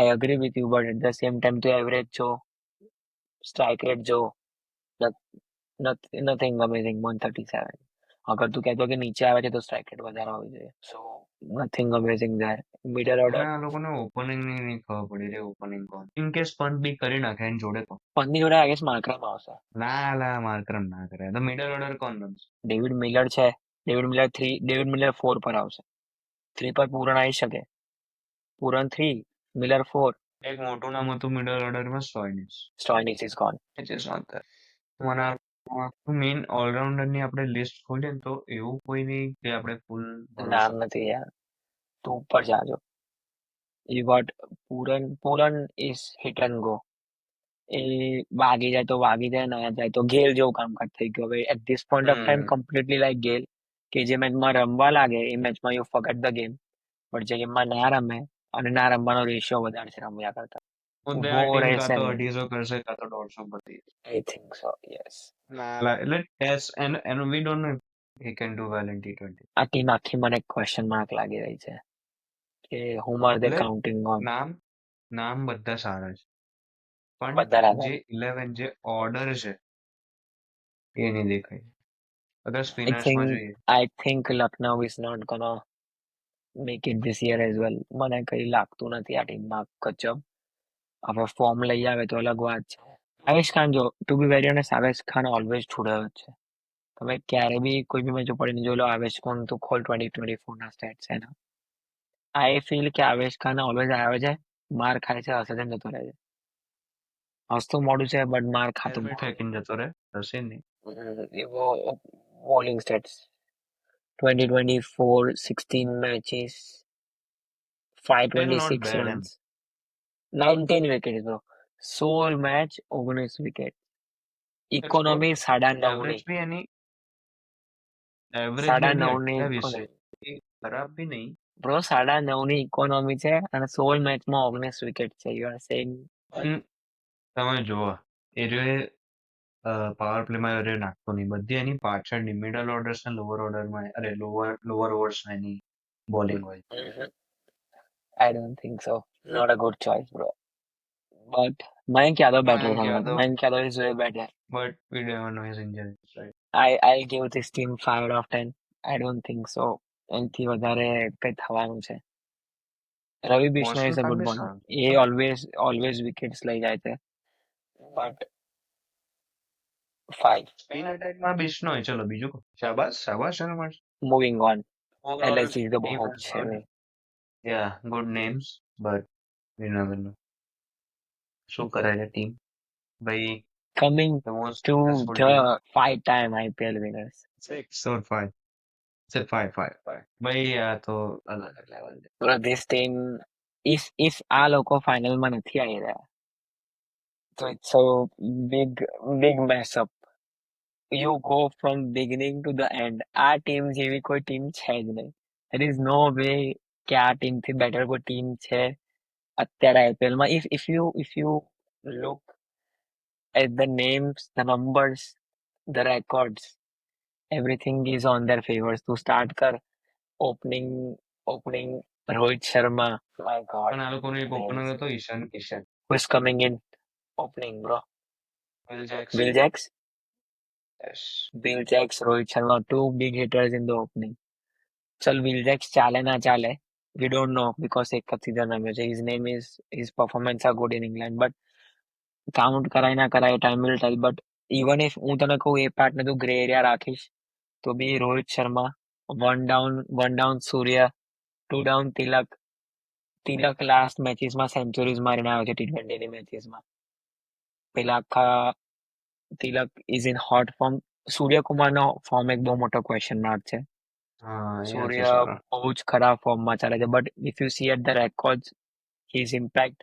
Speaker 4: I agree with you, but at the same time to average જો, strike rate જો, nothing amazing. 137. અગર તું કહેતો કે નીચે આવે છે તો સ્ટ્રાઇક રેટ વધારે હોવી જોઈએ. So nothing amazing there. Middle order.
Speaker 3: આ લોકોને ઓપનિંગ નહીં ખબર પડી રહી ઓપનિંગ કોણ. ઇન કેસ પંત બી કરી નાખે એની જોડે તો
Speaker 4: પંતની જોડે આઈ ગેસ માર્કરમ આવશે.
Speaker 3: ના માર્કરમ ના કરે તો મિડલ ઓર્ડર કોણ રમશે?
Speaker 4: ડેવિડ મિલર છે. ડેવિડ મિલર 4 પર આવશે. 3 પર પૂરણ આવી શકે. Pooran 3, Miller 4.
Speaker 3: એક મોટું નામ હતું મિડલ ઓર્ડરમાં
Speaker 4: Stoinis is gone.
Speaker 3: It is not there. Main all rounder ની આપણે લિસ્ટ ખોલીએ ને તો એવું કોઈ નહીં કે આપણે ફૂલ
Speaker 4: નામ નથી યાર. તું ઉપર જાજો. You got Pooran is hit and go. એ વાગી જાય તો વાગી જાય, ના જાય તો ગેલ જેવું કામકાજ થઈ ગયું. હવે at this point of time completely like Gayle કે જે મેચમાં રમવા લાગે એ મેચમાં you forget the game. But જે ગેમમાં ના રમે અને ના રમવાનો રેશિયો વધારે છે રમ્યા કરતા. ઊભો રહેશે નહીં.
Speaker 3: 250 કરશે કાં તો 150 બધી.
Speaker 4: I think so, yes.
Speaker 3: એટલે test and we don't know he can do well in T20.
Speaker 4: આ ટીમ આખી મને ક્વેશ્ચન માર્ક લાગી રહી છે કે whom are they counting on.
Speaker 3: નામ બધા સારા છે
Speaker 4: બધા
Speaker 3: પણ જે 11 જે ઓર્ડર છે એ નહીં દેખાય. અગર સ્પિનર્સમાં જોઈએ
Speaker 4: I think Lucknow is not gonna make it this year as well. મને કઈ લાગતું નથી આ ટીમમાં કચબ. હવે ફોર્મ લઈ આવે તો અલગ વાત છે. આવેશ ખાન જો to be very honest, Avesh Khan always છોડાયો જ છે. તમે ક્યારે બી કોઈ બી મેચ પડીને જોઈ લો, આવેશ ખાન તું ખોલ 2024 ના સ્ટેટ્સ એના. આઈ ફીલ કે આવેશ ખાન ઓલવેઝ આવે છે, માર ખાય છે, હસે જતો રહે છે. હસતું મોડું છે બટ માર ખાતું
Speaker 3: ફેંકીને જતો રહે હશે નહીં.
Speaker 4: bowling stats 2024 16 matches 526 runs 19 wickets bro. 16 match 19 wicket. Economy 9.5 ની.
Speaker 3: એવરેજ
Speaker 4: 9.5 ની economy.
Speaker 3: ખરાબ બી નહીં
Speaker 4: બ્રો 9.5 ની ઇકોનોમી છે અને 16 મેચમાં 19 વિકેટ છે. યુ આર સેઇંગ
Speaker 3: તમે જુઓ એ પાવર પ્લેમાં એ નાખતો નહીં. બધી એની પાછળની મિડલ ઓર્ડર્સ ને લોઅર ઓર્ડરમાં લોઅર ઓવર્સમાં એની બોલિંગ હોય.
Speaker 4: I don't think so. Not a good choice, bro. but Mayank Yadav better
Speaker 3: Mayank
Speaker 4: than that.
Speaker 3: Yadav,
Speaker 4: Mayank Yadav is way better.
Speaker 3: but we never know his injuries, right?
Speaker 4: I give this team 5 out of 10. I don't think so. એનાથી વધારે કઈ થવાનું છે. Ravi Bishnoi
Speaker 3: Boston
Speaker 4: is a
Speaker 3: fan
Speaker 4: good
Speaker 3: બી
Speaker 4: bowler.
Speaker 3: સારું
Speaker 4: એ
Speaker 3: છે.
Speaker 4: always wickets લઈ જાય છે. But 5.
Speaker 3: સ્પિન એટેકમાં બિશ્નોઈ, ચલો બીજું શાબાશ શાબાશ એના માટે.
Speaker 4: Moving on.
Speaker 3: ઓવરઓલ
Speaker 4: LSG તો
Speaker 3: ટીમ
Speaker 4: બહુ
Speaker 3: ઇઝ
Speaker 4: છે
Speaker 3: ગુડ.
Speaker 4: નહીં.
Speaker 3: Yeah good names but we never know શું કરે છે ટીમ ભાઈ.
Speaker 4: Coming
Speaker 3: the most
Speaker 4: to
Speaker 3: successful team
Speaker 4: the 5-time IPL winners.
Speaker 3: 6 or 5 છે. 5 ભાઈ આ તો અલગ લેવલ છે.
Speaker 4: Bro, this team, if આ લોકો ફાઇનલમાં નથી આવી રહ્યા, તો it's a big mess up. You go from beginning to the end. આ ટીમ જેવી કોઈ ટીમ છે જ નહીં. There is no way કે આ ટીમથી બેટર કોઈ ટીમ છે અત્યારે IPL માં. If you look at the names, the numbers, the records, everything is on their favors. તું start કર opening Rohit Sharma. My God,
Speaker 3: પણ આ લોકોનો એક ઓપનર
Speaker 4: names.
Speaker 3: હતો Ishan Kishan.
Speaker 4: Who is coming in opening, bro?
Speaker 3: Will Jacks.
Speaker 4: Will Jacks?
Speaker 3: Yes.
Speaker 4: Will Jacks, Rohit Sharma, two big hitters in the opening. चल Will Jacks ચાલે ના ચાલે, we don't know because એક જ season રમ્યો છે. His performance are good in England, but count કરાય ના કરાય time will tell. But even if હું તને કહું એ પાર્ટને તું ગ્રે એરિયા રાખીશ તો બી Rohit Sharma, one down Surya, two down Tilak last મેચીસમાં સેન્ચુરીઝ મારીને આવ્યો છે T20ની મેચીસમાં. પેલા આખા Tilak is in hot form. સૂર્યકુમારનો ફોર્મ એક બહુ મોટો ક્વેશ્ચન માર્ક છે.
Speaker 3: હા એ નથી
Speaker 4: સૂર્ય
Speaker 3: સારો.
Speaker 4: બહુ જ ખરાબ ફોર્મમાં ચાલે છે. But if you see at the records, his impact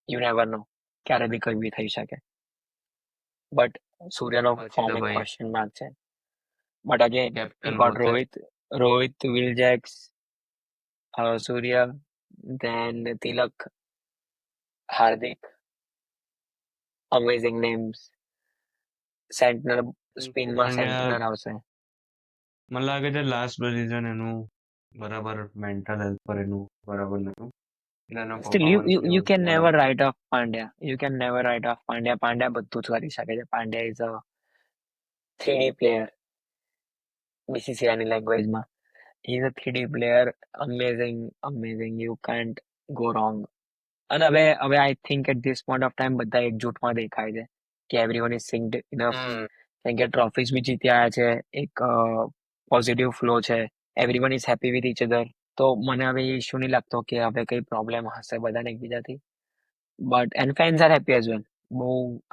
Speaker 4: you never know, ક્યારે બી કંઈ બી થઈ શકે. બટ સૂર્યનો
Speaker 3: પછી
Speaker 4: ફોર્મ
Speaker 3: તો
Speaker 4: એક
Speaker 3: ભાઈ
Speaker 4: ક્વેશ્ચન માર્ક છે. But again you
Speaker 3: captain
Speaker 4: got
Speaker 3: Rohit.
Speaker 4: Rohit, Will Jacks, Surya, then Tilak, Hardik, amazing names. Santner, સ્પિનમાં સેન્ટનર
Speaker 3: પાંડ્યા
Speaker 4: આવશે.
Speaker 3: મને લાગે છે લાસ્ટ સિઝન એનું બરાબર મેન્ટલ હેલ્થ પર એનું બરાબર નતું એટલે એનો
Speaker 4: Still, you
Speaker 3: પરફોર્મન્સ
Speaker 4: you
Speaker 3: બી
Speaker 4: you can never
Speaker 3: બરાબર.
Speaker 4: write off Pandya. You can never write off Pandya. Pandya બધું જ કરી શકે છે. Pandya is a 3D player. BCCIની લેંગ્વેજમાં he is a 3D player. Amazing. You can't go wrong. અને હવે I think at this point of time બધા એકજૂટમાં દેખાય છે કે everyone is synced enough. કેમ કે ટ્રોફીઝ બી જીતી આવ્યા છે. એક પોઝિટિવ ફ્લો છે. everyone is happy with each other. તો મને હવે એ ઇશ્યુ નહીં લાગતો કે હવે કઈ પ્રોબ્લેમ હશે બધાને એકબીજાથી. But and fans are happy as well. બહુ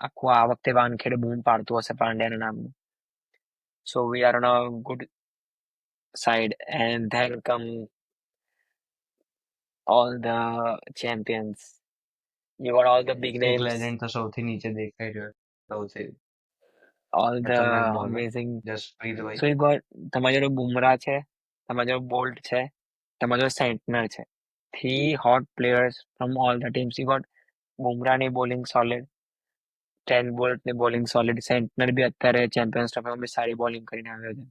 Speaker 4: આખું આ વખતે વાનખેડે બૂમ પાડતું હશે પાંડ્યાના નામનું. So we are on a good side. And then come all the champions. You got all the big
Speaker 3: એક
Speaker 4: names,
Speaker 3: લેજન્ડ તો સૌથી નીચે દેખાઈ રહ્યો સૌથી
Speaker 4: all the
Speaker 3: ખતરનાક bowler
Speaker 4: amazing.
Speaker 3: જસપ્રીતભાઈ.
Speaker 4: So you got તમારી જોડે બુમરાહ છે, તમારી જોડે બોલ્ટ છે, તમારી જોડે સેન્ટનર છે. 3 hot players from all the teams. You got બુમરાહની bowling solid, Trent બોલ્ટની bowling solid, સેન્ટનર બી અત્યારે ચેમ્પિયન્સ ટ્રોફીમાં બી સારી bowling કરીને આવ્યો છે.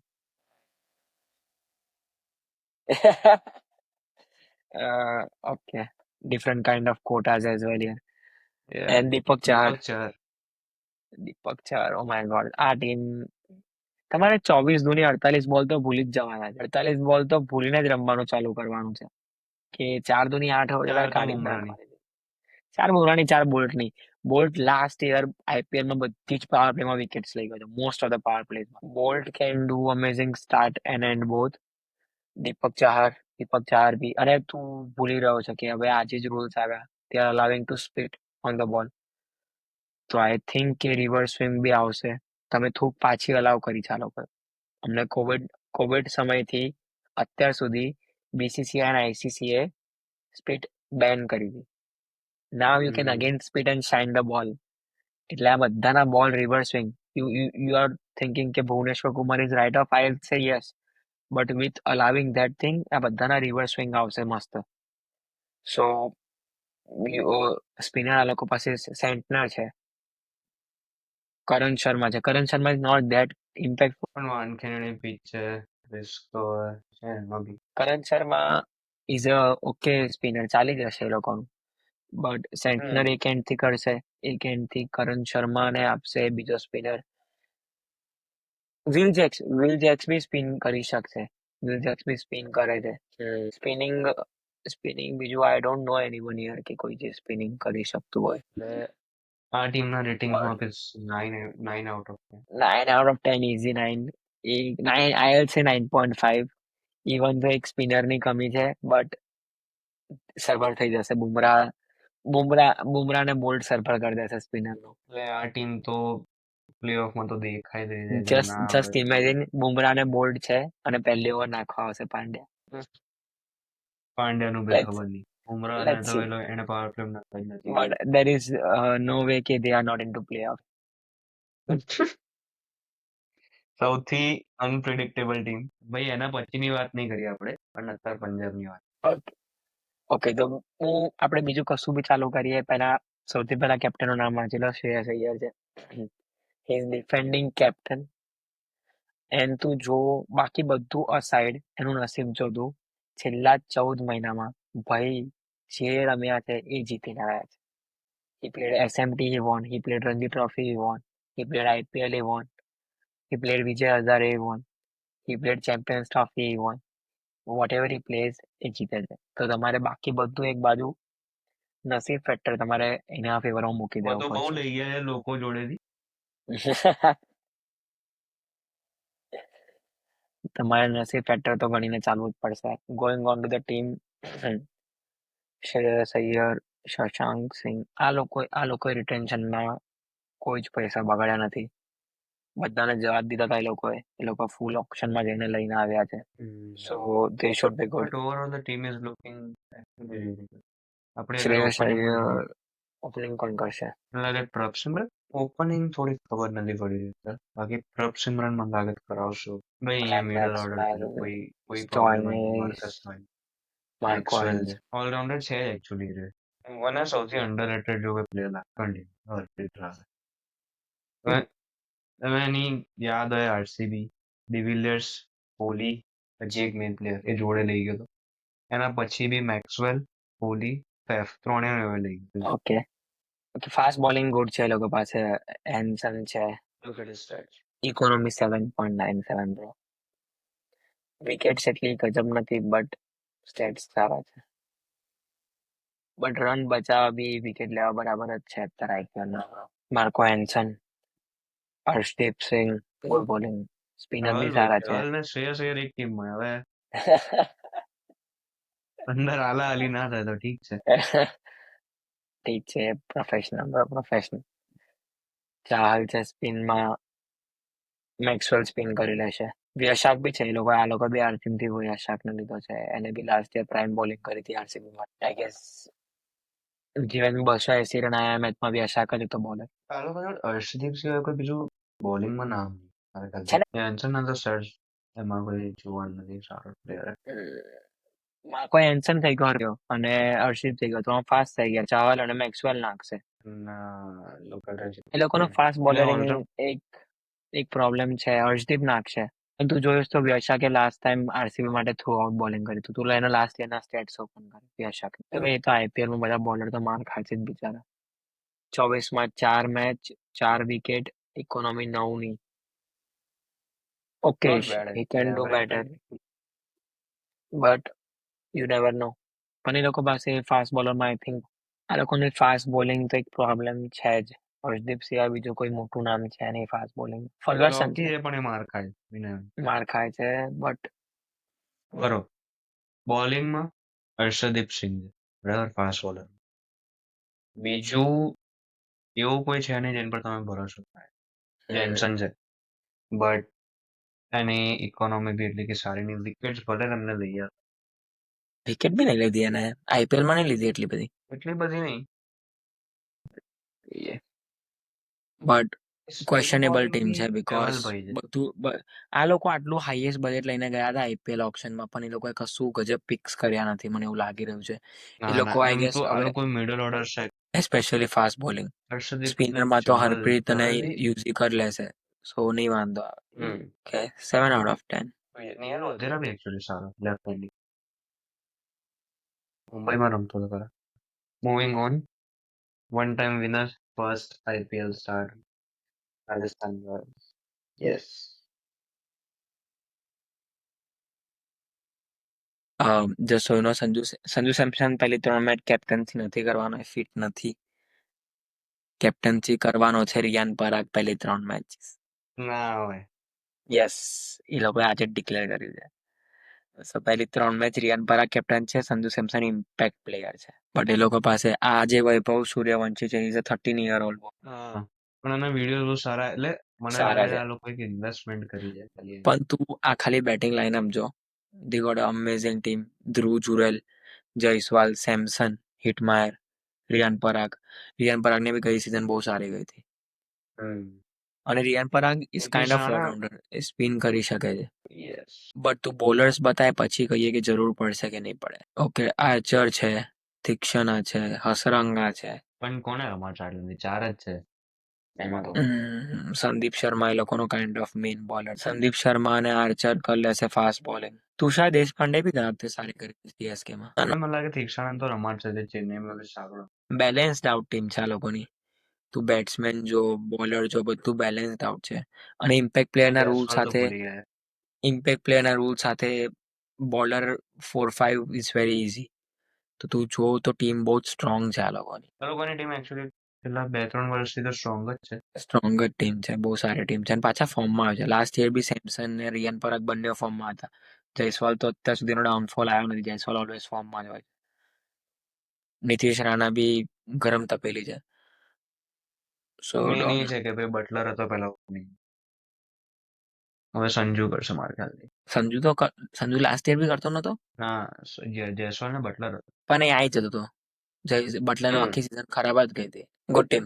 Speaker 4: Okay, different kind of quotas as well here. And Deepak Chahar.
Speaker 3: Deepak Chahar.
Speaker 4: Deepak Chahar, oh my god, આ team તમારે 24 દુની 48 બોલ તો ભૂલી જ જવાના છે. 48 બોલ તો ભૂલીને જ રમવાનું ચાલુ કરવાનું છે કે 4 દુની 8 હવે
Speaker 3: ચાર તો
Speaker 4: કાઢી જ
Speaker 3: બુમરાહની.
Speaker 4: નાખવાની છે. 4 બુમરાહની 4 બોલ્ટની. બોલ્ટ લાસ્ટ યર IPLમાં બધી જ પાવર પ્લેમાં વિકેટ્સ લઈ ગયો છે. મોસ્ટ ઓફ ધ પાવર પ્લેઝમાં Boult can do amazing start and and both. Deepak Chahar બી. અને તું ભૂલી રહ્યો છે કે હવે આજે જ રૂલ્સ આવ્યા, they are allowing to spit on the ball. તો આઈ થિંક કે રિવર્સ સ્વિંગ બી આવશે. તમે થોડુંક પાછી અલાવ કરી છે આ લોકોએ. અમને કોવિડ સમયથી અત્યાર સુધી BCCI અને ICC એ સ્પિટ બેન કરી હતી. Now you can again spit and shine the ball. એટલે આ બધાના ball reverse swing. You are thinking કે Bhuvneshwar Kumar is right off, I say yes, but with allowing that thing આ બધાના રિવર્સ સ્વિંગ આવશે મસ્ત. સો સ્પિનર આ લોકો પાસે સેન્ટનર છે, કરણ શર્મા છે. Karan Sharma is not that impactful.
Speaker 3: પણ વાનખેડેની પિચ છે રિસ્ક તો છે એમાં બી.
Speaker 4: Karan Sharma is a okay spinner, ચાલી જશે એ લોકોનું. બટ સેન્ટનર એક એન્ડથી કરશે, એક એન્ડથી કરણ શર્માને આપશે બીજો સ્પિનર. વિલ જેક્સ બી સ્પિન કરી શકશે. વિલ જેક્સ બી સ્પિન કરે છે. સ્પિનિંગ બીજું I don't know anyone here કે કોઈ જે સ્પિનિંગ કરી શકતું હોય.
Speaker 3: એટલે આ ટીમના રેટિંગ્સમાં આપીશ 9 out of 10.
Speaker 4: 9 out of 10 easy 9. 9 I'll say 9.5. Even તો એક સ્પિનરની કમી છે બટ સરભર થઈ જશે. બુમરાને બોલ્ડ સરભર કરી દેશે સ્પિનરનો.
Speaker 3: એટલે આ ટીમ તો પ્લેઓફમાં તો દેખાઈ જ રહી છે કે ના
Speaker 4: જસ્ટ
Speaker 3: હવે
Speaker 4: ઇમેજિન બુમરાને બોલ્ડ છે અને પહેલી ઓવર નાખવા આવશે પાંડ્યા.
Speaker 3: પાંડ્યાનું બી
Speaker 4: Let's
Speaker 3: ખબર નહીં. બુમરાહને
Speaker 4: let's
Speaker 3: તો
Speaker 4: see.
Speaker 3: એને પાવર પ્લે નાખવા જ નથી
Speaker 4: But there is no way કે they are not into playoff.
Speaker 3: દીધું. સૌથી અનપ્રિડિક્ટેબલ ટીમ ભાઈ એના પછીની વાત નહીં કરીએ આપણે પણ અત્યારે પંજાબની વાત.
Speaker 4: ઓકે તો આપણે બીજું કશું બી ચાલુ કરીએ પહેલા સૌથી પહેલા કેપ્ટનનું નામ વાંચી લો. શ્રેયસ અય્યર છે. He is defending captain. And તું જો બાકી બધું અસાઇડ એનું નસીબ જો તું છેલ્લા 14 મહિનામાં ભાઈ જે રમ્યા છે એ જીતીને આવ્યા છે. He played SMT, he won. He played Ranji Trophy, he won. He played IPL, he won. He played Vijay Hazare, he won. He played Champions Trophy, he won. Whatever he plays, એ જીતે છે. તો તમારે બાકી બધું એક બાજુ નસીબ factor તમારે એના ફેવરમાં મૂકી દેવું
Speaker 3: બધું બહુ
Speaker 4: પડશે.
Speaker 3: લઈ ગયા છે લોકો જોડેથી.
Speaker 4: તમારે નસીબ ફેક્ટર તો ગણીને ચાલવું જ પડશે. Going on to the team, Shreyas Iyer, Shashank Singh, આ લોકોએ રિટેન્શનમાં કોઈ જ પૈસા બગાડ્યા નથી. બધાને જવાબ દીધા હતા એ લોકો ફૂલ ઓપ્શનમાં જઈને લઈને આવ્યા છે. So they should be good.
Speaker 3: But overall the team is looking આપણે
Speaker 4: શ્રેયસ
Speaker 3: ઓપનિંગ
Speaker 4: અય્યર ઓપનિંગ કોણ કરશે?
Speaker 3: લાગે પ્રભસિમરન. ઓપનિંગ થોડી ખબર નથી પડી રહી છે. બાકી પ્રભસિમરન મને લાગે તો કરાવશો. ભાઈ અહીંયા મિડલ ઓર્ડર કોઈ પ્રોબ્લેમ નથી. માર્કસ નોઇલ,
Speaker 4: માર્કો
Speaker 3: મેક્સવેલ છે, ઓલરાઉન્ડર છે એકચ્યુઅલી છે. મને સૌથી અંડરરેટેડ જો કોઈ પ્લેયર લાગતો હર્ષદીપ રાવલ. તમે એની યાદ હોય આરસીબી, ડિવિલિયર્સ, કોહલી, પછી એક મેઇન પ્લેયર એ જોડે લઈ ગયો હતો. એના પછી બી મેક્સવેલ, કોહલી, ફેફ ત્રણેય હવે લઈ ગયો.
Speaker 4: ઓકે ફાસ્ટ બોલિંગ ગુડ છે એ લોકો પાસે. હેન્સન છે. Economy 7.97 bro. વિકેટ્સ એટલી ગજબ નથી બટ સ્ટેટ્સ સારા છે. બટ રન બચાવવા બી વિકેટ લેવા બરાબર જ છે અત્યારે આઈપીએલમાં. માર્કો હેન્સન, હર્ષદીપ સિંહ, ગુડ બોલિંગ. સ્પિનર બી સારા છે.
Speaker 3: રાહુલ ને શ્રેયસ અય્યર એક ટીમમાં હવે અંદર આલા અલી ના થાય તો ઠીક છે.
Speaker 4: ઠીક છે પ્રોફેશનલ. ચાહલ છે સ્પિનમાં. મેક્સવેલ સ્પિન કરી લેશે. યશાક બી છે આ લોકો બી આરસીબી થી યશાકને લીધો છે. એને બી લાસ્ટ યર પ્રાઇમ બોલિંગ કરી હતી આરસીબી માં. આઈ ગેસ જીવન 280 રન આયા મેચમાં બી યશાક જ હતો બોલર.
Speaker 3: આ લોકો જોડે હર્ષદીપ સિવાય કોઈ બીજું બોલિંગમાં નામ નહીં. મારા
Speaker 4: છે
Speaker 3: ખ્યાલથી હેન્સન ના તો સર્જ એમાં કોઈ જોવાનું નથી સારો પ્લેયર.
Speaker 4: માર્કો હેન્સન થઈ ગયો અને હર્ષદીપ થઈ ગયો તો ફાસ્ટ થઈ ગયા. ચાહલ અને મેક્સવેલ નાખશે. એ લોકોનો ફાસ્ટ બોલરિંગ એક પ્રોબ્લેમ છે. હર્ષદીપ નાખશે. તું જોઈશ તો યશાકે લાસ્ટ ટાઈમ આરસીબી માટે થ્રુ આઉટ બોલિંગ કરી હતું. તું એના લાસ્ટ યરના સ્ટેટ્સ ઓપન કરે યશાક. હવે એ તો આઈપીએલ માં બધા બોલર તો માર ખાય છે જ બિચારા. 24 માં 4 મેચ, 4 વિકેટ, ઇકોનોમી 9 ની. Okay he can do better but you never know. પણ એ લોકો પાસે ફાસ્ટ બોલરમાં આઈ થિંક આ લોકોની ફાસ્ટ બોલિંગ તો એક પ્રોબ્લેમ છે જ. હર્ષદીપ સિવાય બીજું કોઈ મોટું નામ છે નહીં ફાસ્ટ બોલિંગ. ફર્ગસન છે
Speaker 3: પણ એ માર ખાય
Speaker 4: માર ખાય છે બટ
Speaker 3: બરો બોલિંગમાં હર્ષદીપ સિંહ છે બરાબર ફાસ્ટ બોલર. બીજું એવું કોઈ છે નહીં જેના પર તમે ભરોસો થાય. જેન્સન છે બટ એની ઇકોનોમી બી એટલી કે સારી નહીં. વિકેટ્સ ભલે તમને લઈ આવે.
Speaker 4: વિકેટ બી નહીં લીધી એને આઈપીએલ માં નહીં લીધી એટલી બધી
Speaker 3: નહીં
Speaker 4: બટ ક્વેશ્ચનેબલ ટીમ છે બીકોઝ આ લોકો આટલું હાઈએસ્ટ બજેટ લઈને ગયા હતા આઈપીએલ ઓપ્શનમાં પણ એ લોકોએ કશું ગજબ પિક્સ કર્યા નથી. મને એવું લાગી રહ્યું છે એ લોકો આઈ ગેસ
Speaker 3: મિડલ ઓર્ડર છે
Speaker 4: સ્પેશિયલી ફાસ્ટ બોલિંગ. સ્પિનરમાં તો હરપ્રીત અને યુઝી કરી લેશે સો નહીં વાંધો આવે. Okay 7 out of 10.
Speaker 3: વધેરા બી એકચ્યુઅલી સારો લેફ્ટ હેન્ડ મુંબઈમાં રમતો હતો ખરા. Moving on, one-time winner, first IPL star, Rajasthan Royals. Yes.
Speaker 4: Just so you know, Sanju Samson પહેલી 3 મેચ કેપ્ટન્સી નથી કરવાનો, ફિટ નથી. કેપ્ટન્સી કરવાનો છે રિયાન પરાગ પહેલી 3 મેચ.
Speaker 3: ના હોય.
Speaker 4: યસ, એ લોકોએ આજે જ ડિક્લેર કર્યું છે. સો પહેલી 3 મેચ રિયાન પરાગ કેપ્ટન છે, સંજુ સેમસન ઇમ્પેક્ટ પ્લેયર છે. બટ એ લોકો પાસે આ જે વૈભવ સૂર્યવંશી છે, ઇઝ અ 13 year old.
Speaker 3: હા, પણ આના વિડીયો બહુ સારા, એટલે મને
Speaker 4: સારા
Speaker 3: લાગે છે
Speaker 4: છે.
Speaker 3: આ લોકો એક ઇન્વેસ્ટમેન્ટ કરી છે ખાલી.
Speaker 4: પણ તું આ ખાલી બેટિંગ લાઇનઅપ જો, the got amazing team. Dhruv Jurel, Jaiswal, Samson, Hetmyer, Riyan Parag. Riyan પરાગને બી ગઈ સિઝન બહુ સારી ગઈ હતી. અને Riyan Parag is
Speaker 3: Nitish
Speaker 4: kind of
Speaker 3: Rana,
Speaker 4: allrounder, એ સ્પિન કરી શકે છે.
Speaker 3: યસ.
Speaker 4: બટ તું બોલર્સ બતાય પછી કહીએ કે જરૂર પડશે કે નહીં પડે. ઓકે, આર્ચર છે, તીક્ષણા છે, હસરંગા છે,
Speaker 3: પણ કોને રમાડશે આટલી? 4 જ છે એમાં તો.
Speaker 4: સંદીપ શર્મા એ લોકોનો kind of main bowler. Sandeep Sharma અને આર્ચર કરી લેશે ફાસ્ટ બોલિંગ. તુષાર દેશપાંડે બી ગયા વખતે સારી કરી સીએસકેમાં.
Speaker 3: મને લાગે તીક્ષણ તો રમાડશે તે ચેન્નઈમાં બી સારું.
Speaker 4: બેલેન્સ્ડ આઉટ ટીમ છે આ લોકોની. તું બેટ્સમેન જો, બોલર જો, બધું બેલેન્સ્ડ આઉટ છે. અને ઇમ્પેક્ટ પ્લેયરના રૂલ
Speaker 3: જયસ્વાલ તો
Speaker 4: સાથે
Speaker 3: ભૂલી ગયા.
Speaker 4: ઇમ્પેક્ટ પ્લેયરના રૂલ સાથે બોલર 4-5 ઇઝ વેરી ઇઝી. તો તું જો તો ટીમ બહુ જ સ્ટ્રોંગ છે આ લોકોની.
Speaker 3: આ લોકોની ટીમ એકચ્યુઅલી છેલ્લા 2-3 વર્ષથી તો સ્ટ્રોંગ જ છે.
Speaker 4: સ્ટ્રોંગ જ ટીમ છે, બહુ સારી ટીમ છે. અને પાછા ફોર્મમાં આવે છે. લાસ્ટ યર બી સેમસન ને રિયાન પરાગ બંને ફોર્મમાં હતા. જયસ્વાલ તો અત્યાર સુધીનો ડાઉનફોલ આવ્યો નથી. જયસ્વાલ ઓલવેઝ ફોર્મમાં જ હોય. નીતિશ રાણા બી ગરમ તપેલી છે. સો
Speaker 3: મેન એ છે કે ભાઈ બટલર હતો પેલા opening. હવે સંજુ કરશે મારા ખ્યાલથી.
Speaker 4: સંજુ લાસ્ટ યર બી કરતો નતો,
Speaker 3: ના, જયસ્વાલ ને બટલર હતો.
Speaker 4: પણ એ આવી જતો હતો. બટલર આખી સીઝન ખરાબ જ ગઈ હતી. Good team,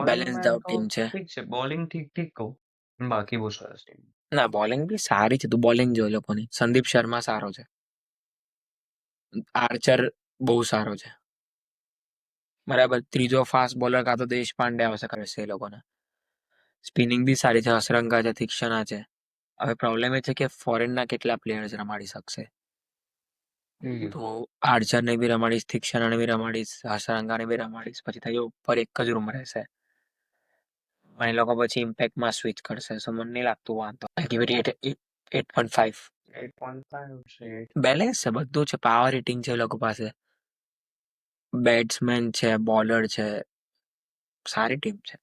Speaker 4: balanced out team છે.
Speaker 3: ઠીક છે, બોલિંગ ઠીક કહું, પણ બાકી બહુ સરસ ટીમ.
Speaker 4: ના, બોલિંગ બી સારી છે. તું બોલિંગ જો એ લોકોની. સંદીપ શર્મા સારો છે, આર્ચર બહુ સારો છે, બરાબર. ત્રીજો ફાસ્ટ બોલર કાં તો દેશપાંડે આવશે કરશે એ લોકોને. સ્પિનિંગ બી સારી છે, હસરંગા છે, તીક્ષણા છે. હવે પ્રોબ્લેમ એ છે કે ફોરેનના કેટલા પ્લેયર્સ રમાડી શકશે. તો આર્ચરને બી રમાડીશ, તીક્ષણાને બી રમાડીશ, હસરંગાને બી રમાડીશ, પછી તારી ઉપર એક જ રૂમ રહેશે. અને એ લોકો પછી ઇમ્પેક્ટમાં સ્વિચ કરશે. સો મને નહીં લાગતું વાંધો. એક્ટિવિટી 8.5.
Speaker 3: 8.5 છે.
Speaker 4: બેલેન્સ છે, બધું છે. પાવર હિટિંગ છે એ લોકો પાસે, બેટ્સમેન છે, બોલર છે, સારી ટીમ છે.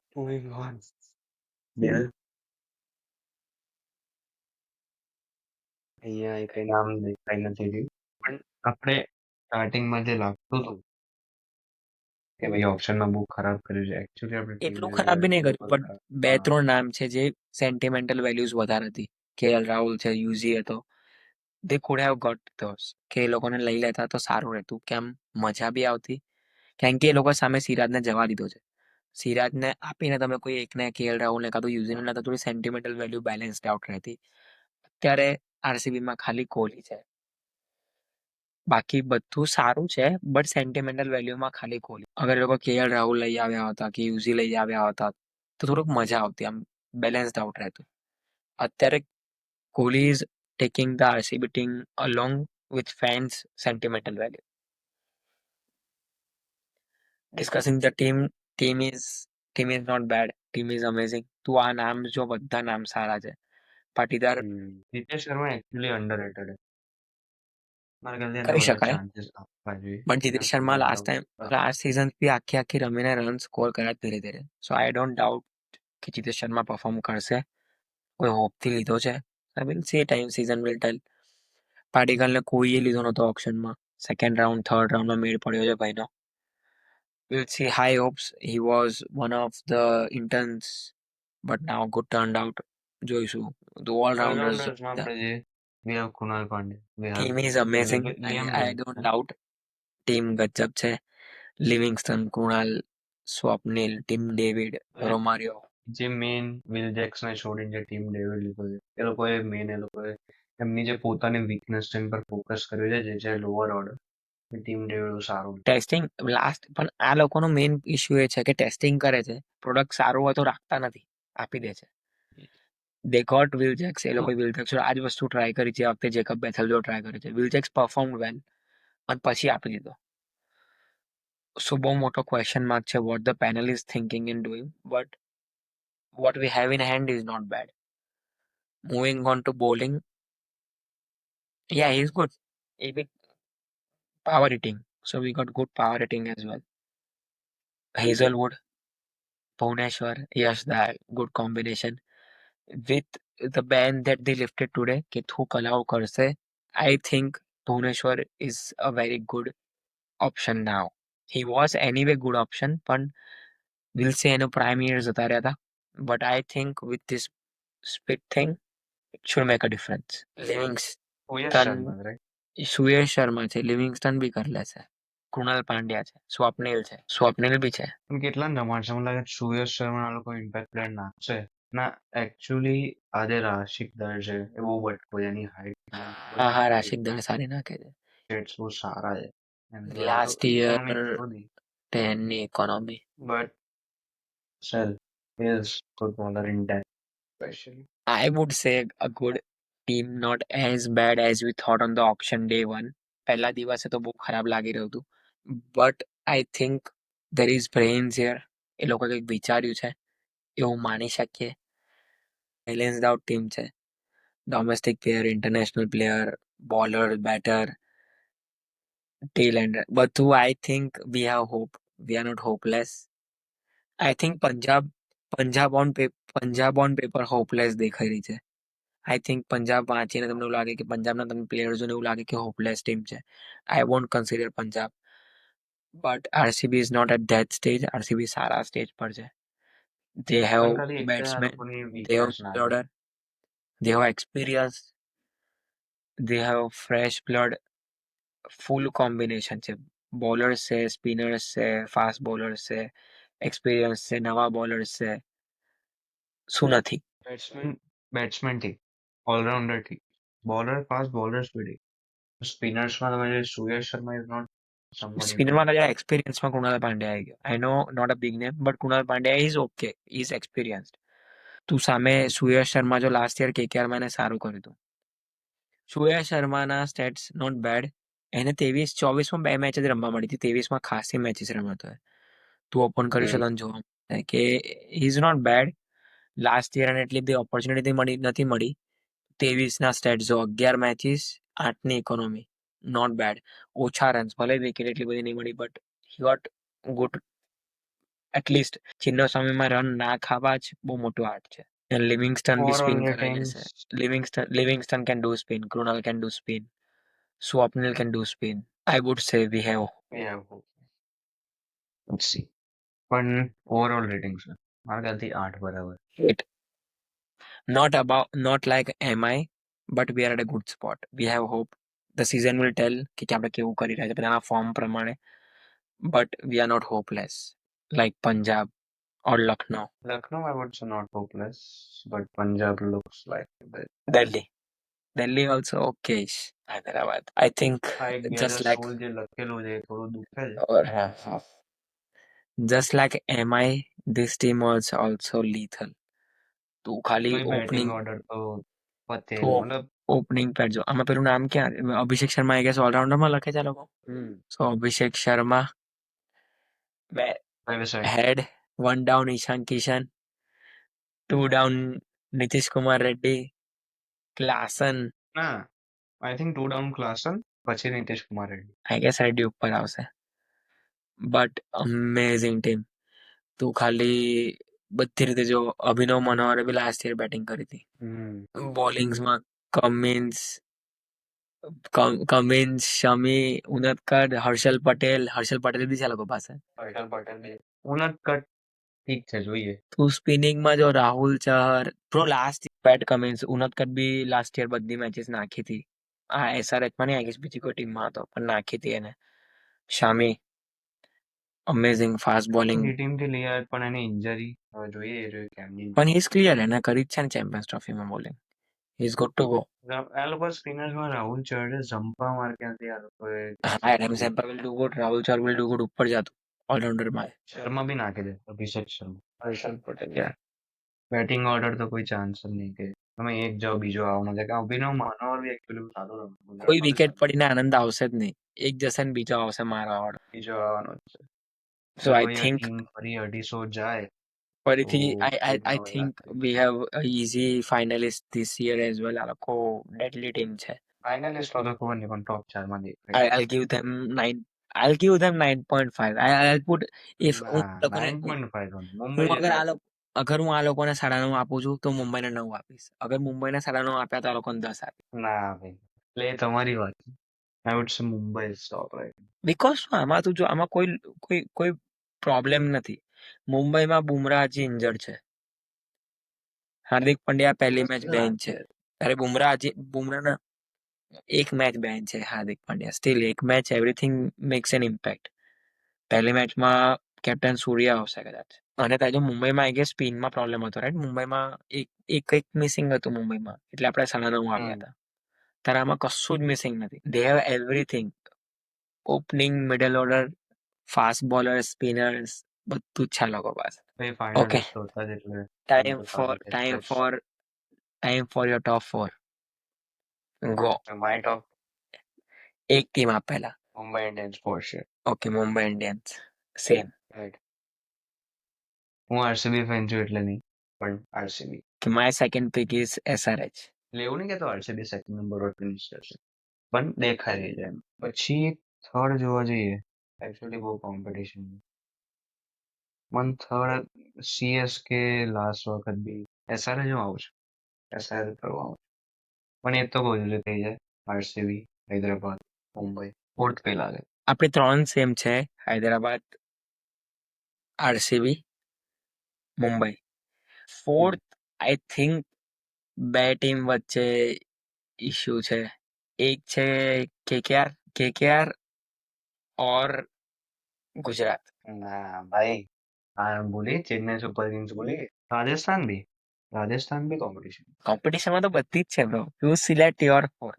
Speaker 3: અહીંયા એ કઈ નામ દેખાઈ નથી રહ્યું, પણ આપણે સ્ટાર્ટિંગમાં જે લાગતું હતું કે ભાઈ ઓપ્શનમાં બહુ ખરાબ કર્યું છે, એકચ્યુઅલી આપણે
Speaker 4: એટલું ખરાબ બી નહીં કર્યું, બટ 2-3 નામ છે જે સેન્ટિમેન્ટલ વેલ્યુઝ વધારે હતી. કેએલ રાહુલ છે, યુઝી હતો. They could have got those, કે એ લોકોને લઈ લેતા તો સારું રહેતું, કેમ મજા બી આવતી. કારણ કે એ લોકો સામે સિરાજને જવા દીધો છે. સિરાજને આપીને તમે કોઈ એકને કેએલ રાહુલને કાં તો યુઝીને તો થોડી સેન્ટિમેન્ટલ વેલ્યુ બેલેન્સ્ડ આઉટ રહેતી. અત્યારે આરસીબીમાં ખાલી કોહલી છે, બાકી બધું સારું છે, બટ સેન્ટિમેન્ટલ વેલ્યુમાં ખાલી કોહલી. અગર એ લોકો કેએલ રાહુલ લઈ આવ્યા હોતા કે યુઝી લઈ આવ્યા હોતા તો થોડુંક મજા આવતી, આમ બેલેન્સ્ડ આઉટ રહેતું. અત્યારે Kohli is taking the RCB team along with fans sentimental value. Discussing the team is not bad, team is amazing. તું આ નામ જો, બધા નામ સારા છે. પાટીદાર
Speaker 3: નીતિશ શર્મા એકચ્યુઅલી અંડરરેટેડ છે. મારા ખ્યાલથી એને
Speaker 4: કહી
Speaker 3: વધારે
Speaker 4: શકાય,
Speaker 3: ચાન્સીસ આપવા જોઈએ.
Speaker 4: પણ જીતેશ શર્મા લાસ્ટ સીઝન બી આખી રમીને રન સ્કોર કર્યા ધીરે ધીરે. સો આઈ ડોન્ટ ડાઉટ કે જીતેશ શર્મા પરફોર્મ કરશે. કોઈ હોપથી લીધો છે, I will see, time season will tell. પાટીગલને કોઈએ લીધો નતો ઓપ્શનમાં. સેકન્ડ રાઉન્ડ, થર્ડ રાઉન્ડમાં મેળ પડ્યો છે ભાઈનો. We'll see, high hopes. He was one of the interns, but now good turned out. જોઈશું. The all-rounders.
Speaker 3: ઓલરાઉન્ડર્સમાં આપણે જે we have Kunal Pandey, we have
Speaker 4: Team is amazing.
Speaker 3: Liam
Speaker 4: I don't doubt. Team ગજબ છે. Livingston, Kunal, Swapnil, team David, રોમારિયો.
Speaker 3: જે main will જેક્સને છોડીને જે team David લીધો છે, એ લોકોએ એમની જે પોતાની વીકનેસ છે એન પર ફોકસ કર્યું છે, જે છે લોઅર ઓર્ડર. ટીમ ડેવિડ સારું.
Speaker 4: ટેસ્ટિંગ લાસ્ટ, પણ આ લોકોનો મેઇન ઇશ્યુ એ છે કે ટેસ્ટિંગ કરે છે, પ્રોડક્ટ સારું હોય તો રાખતા નથી, આપી દે છે. દે ગોટ વિલ જેક્સ, એ લોકો વિલ જેક્સ આ જ વસ્તુ ટ્રાય કરી છે. આ વખતે જેકબ બેથલ જો ટ્રાય કરે છે. વિલ જેક્સ પરફોર્મ વેલ અને પછી આપી દીધો. સો બહુ મોટો ક્વેશ્ચન માર્ક છે what the panel is thinking in doing, but what we have in hand is not bad. Moving on to bowling, yeah, he's good. He big power hitting, so we got good power hitting as well. Hazelwood, Bhuvneshwar, yes, that good combination with the band that they lifted today. કે શું કલાઓ કરશે, I think Bhuvneshwar is a very good option now. He was anyway good option, પણ we'll say એનો prime years જતા રહ્યા હતા. But I think with this split thing, it should make a difference.
Speaker 3: Suyash
Speaker 4: Livingston,
Speaker 3: Sharma right
Speaker 4: Suyash Sharma છે, Livingstone બી કરી લેશે, કૃણાલ પાંડ્યા છે, સ્વપ્નિલ બી છે.
Speaker 3: પણ કેટલા રમાડશે મને લાગે છે સુયશ શર્મા આ લોકો ઇમ્પેક્ટ પ્લેયર નાખશે ના એકચ્યુઅલી આજે રાશિક દર છે એ બહુ બટકો છે એની
Speaker 4: હા, રાશિક દળ સારી નાખે છે.
Speaker 3: હાઇટ બહુ સારા છે
Speaker 4: Last year 10 ની economy.
Speaker 3: But still he is good bowler in that especially.
Speaker 4: I would say a good team, not as bad as we thought on the auction day one. પહેલા દિવસે તો બહુ ખરાબ લાગી રહ્યું હતું, but I think there is brains here. એ લોકો કંઈક વિચાર્યું છે એવું માની શકીએ. બેલેન્સ્ડ આઉટ ટીમ છે, domestic player, international player, bowler, batter, tail end બધું. I think we have hope. We are not hopeless. I think Punjab on paper hopeless દેખાઈ રહી છે. આઈ થિંક પંજાબ વાંચીને તમને એવું લાગે કે પંજાબના તમે પ્લેયર જોઈને એવું લાગે કે હોપલેસ ટીમ છે. I won't consider Punjab, but RCB is not at that stage. RCB સારા સ્ટેજ પર છે. દે હેવ
Speaker 3: પણ ખાલી એક જ આ
Speaker 4: બેટ્સમેન,
Speaker 3: લોકોની
Speaker 4: they have
Speaker 3: weakness ના છે.
Speaker 4: order, they have experience, they have fresh blood, full combination છે. બોલર્સ છે, સ્પિનર્સ છે, ફાસ્ટ બોલર્સ છે, એક્સપિરિયન્સ છે, નવા બોલર્સ છે. શું નથી?
Speaker 3: બેટ્સમેન ઠીક, ઓલરાઉન્ડર ઠીક, બોલર ફાસ્ટ બોલર્સ બી ઠીક. સ્પિનર્સમાં તમે જે Suyash Sharma is not somebody
Speaker 4: સ્પિનરમાં કદાચ એક્સપિરિયન્સમાં કૃણાલ પાંડ્યા આવી ગયો. I know not a big name, but Krunal Pandya is okay, is experienced. તું સામે સુયશ શર્મા જો લાસ્ટ યર કેકેઆરમાં એને સારું કર્યું હતું. સુયશ શર્માના સ્ટેટ્સ નોટ બેડ. એને 23-24માં 2 મેચ જ રમવા મળી હતી, 23માં ખાસી મેચીસ રમતો હોય. તું ઓપન કરી છે તને જોવા મળે કે is not bad. Last year એને એટલી બધી ઓપોર્ચ્યુનિટી નથી મળી. 23ના સ્ટેટ્સ જો 11 મેચીસ, 8ની ઇકોનોમી, નોટ બેડ. ઓછા રન્સ, ભલે વિકેટ એટલી બધી નહીં મળી, but he got good. At least ચિન્નસ્વામીમાં રન ના ખાવા જ બહુ મોટું આર્ટ છે. લિવિંગસ્ટન બી
Speaker 3: overall
Speaker 4: સ્પિન કરાવી
Speaker 3: ratings
Speaker 4: લેશે. Livingstone can do spin, Krunal can do spin, Swapnil can do spin. I would say we have
Speaker 3: we have hope. Let's see. પણ ઓવરઓલ રેટિંગ છે મારા ખ્યાલથી 8 બરાબર.
Speaker 4: it. Not like MI, but we are at a good spot. We have hope. The season will tell કે આપણે કેવું કરી રહ્યા છે બધાના ફોર્મ પ્રમાણે, but we are not hopeless like Punjab or Lucknow.
Speaker 3: Lucknow I would say not hopeless, but Punjab looks like that.
Speaker 4: Delhi also okay. Hyderabad, I think, just like
Speaker 3: સોલ જે લખેલું છે એ થોડું દુખે છે.
Speaker 4: or just like MI, this team was also lethal. તું ખાલી
Speaker 3: batting
Speaker 4: opening
Speaker 3: order તો પતે
Speaker 4: તો
Speaker 3: મતલબ
Speaker 4: ઓપનિંગ પેર જો આમાં પેલું નામ ક્યાં, અભિષેક શર્મા આઈ ગેસ ઓલરાઉન્ડરમાં લખે છે આ લોકો. સો અભિષેક શર્મા હેડ, 1 down ઈશાન કિશન, 2 down નીતિશ કુમાર રેડ્ડી, ક્લાસન.
Speaker 3: ના આઈ થિંક 2 ડાઉન ક્લાસન પછી નીતિશ કુમાર રેડ્ડી.
Speaker 4: આઈ ગેસ રેડ્ડી ઉપર આવશે. But amazing team. તું ખાલી બધી રીતે જો, અભિનવ મનોહરે બી લાસ્ટ યર બેટિંગ કરી હતી. બોલિંગ્સમાં કમિન્સ, શમી, ઉનદકટ, હર્ષલ પટેલ બી છે લોકો પાસે.
Speaker 3: હર્ષલ પટેલ બી ઉનદકટ ઠીક છે જોઈએ.
Speaker 4: તું સ્પિનિંગમાં જો Rahul Chahar, pro last Pat Cummins, Unadkat બી લાસ્ટ યર બધી મેચીસ નાખી હતી. હા, એસઆરએચમાં નહીં, આઈ ગેસ બીજી કોઈ ટીમમાં હતો પણ નાખી હતી એને. Shami amazing fast bowling.
Speaker 3: એ ટીમથી લઈ આવે પણ એની ઇન્જરી હવે જોઈએ એ રહ્યું કેમની.
Speaker 4: પણ હી ઇઝ ક્લિયર, એને કરી જ છે ને ચેમ્પિયન્સ ટ્રોફીમાં bowling. He is good to go.
Speaker 3: આ લોકો સ્પિનર્સમાં રાહુલ ચહરે જમ્પા માર ક્યાંથી આ લોકોએ.
Speaker 4: હા, Adam Zampa will do good, Rahul Chahar will do good ઉપર જતું ઓલરાઉન્ડરમાં.
Speaker 3: શર્મા બી નાખી દે, અભિષેક શર્મા, હર્ષલ પટેલ યાર. બેટિંગ ઓર્ડર તો કોઈ ચાન્સ જ નહીં કે તમે એક જાઓ બીજો આવો મજા કે અભિનવ મનોહર બી એકચુઅલી સારું રમે.
Speaker 4: કોઈ વિકેટ પડીને આનંદ આવશે જ નહીં. એક જશે ને બીજો આવશે મારવા વાળો.
Speaker 3: બીજો આવવાનો જ છે.
Speaker 4: So I
Speaker 3: જો એ
Speaker 4: think
Speaker 3: ટીમ ફરી 250 જાય
Speaker 4: ફરીથી
Speaker 3: તો
Speaker 4: I
Speaker 3: તેમાં
Speaker 4: think
Speaker 3: લાગે.
Speaker 4: we have a easy finalist this year as well. આ લોકો deadly team છે.
Speaker 3: ફાઇનલિસ્ટ તો ખબર નહીં પણ ટોપ 4 માં દેખાય
Speaker 4: I'll give them 9. I'll give them 9.5. I'll put if હું
Speaker 3: ના
Speaker 4: લોકોને
Speaker 3: 9.5
Speaker 4: હું
Speaker 3: મુંબઈ
Speaker 4: અગર
Speaker 3: જેટલા
Speaker 4: આ લોકો અગર હું આ લોકોને 9.5 આપું છું તો મુંબઈને 9 આપીશ. અગર મુંબઈને 9.5 આપ્યા તો આ લોકોને 10 આપીશ.
Speaker 3: ના ભાઈ એટલે એ તમારી વાત આઈ વુડ સે Mumbai is top right.
Speaker 4: Because આમાં તું જો આમાં કોઈ કોઈ કોઈ પ્રોબ્લેમ નથી. મુંબઈમાં બુમરાહ હજી ઇન્જર્ડ છે. હાર્દિક પંડ્યા પહેલી મેચ બેન્ચ છે. ત્યારે બુમરાહના એક મેચ બેન્ચ છે હાર્દિક પંડ્યા. સ્ટીલ એક match everything makes an impact. પહેલી મેચમાં કેપ્ટન સૂર્યા આવશે કદાચ. અને ત્યાં જો મુંબઈમાં આઈ ગેસ સ્પિનમાં પ્રોબ્લેમ હતો રાઈટ. મુંબઈમાં એક કંઈક મિસિંગ હતું મુંબઈમાં એટલે આપણે 9.5 આવ્યા હતા. ત્યારે આમાં કશું જ મિસિંગ નથી. They have everything. Opening, middle order, fast bowler, spinners બધું જ છે આ લોકો પાસે.
Speaker 3: ભાઈ
Speaker 4: ઓકે,
Speaker 3: ફાઇનલિસ્ટ તો હતા જ એટલે
Speaker 4: ટાઈમ
Speaker 3: બધું
Speaker 4: ફોર
Speaker 3: સારું છે.
Speaker 4: Time for time for your top 4. Go.
Speaker 3: My top
Speaker 4: એક ટીમ આપ પહેલા.
Speaker 3: Mumbai Indians for sure.
Speaker 4: Okay, Mumbai Indians same.
Speaker 3: Right. હું આરસીબી ફેન છું એટલે નહીં પણ આરસીબી.
Speaker 4: કે my second pick is SRH.
Speaker 3: એટલે એવું નહીં કહેતો આરસીબી સેકન્ડ નંબર પર ફિનિશ કરશે પણ દેખાઈ રહી છે એમ. પછી થર્ડ જોવા જઈએ એકચ્યુઅલી બહુ કોમ્પિટિશન મન થર્ડ સીએસકે લાસ્ટ વખત બી એસઆરએચ હું આવું છું એસઆરએચ કરવા આવું છું પણ એ તો બહુ જલ્દી થઈ જાય. આરસીબી, હૈદરાબાદ, મુંબઈ ફોર્થ કઈ લાગે?
Speaker 4: આપણે 3 સેમ છે. Hyderabad, RCB, Mumbai. Fourth I think 2 team વચ્ચે ઇશ્યુ છે. એક છે કેકેઆર ઓર ગુજરાત.
Speaker 3: ના ભાઈ આ બોલી ચેન્નઈ સુપર કિંગ્સ બોલી રાજસ્થાન બી કોમ્પિટિશન.
Speaker 4: કોમ્પિટિશનમાં તો બધી જ છે bro. You select your 4.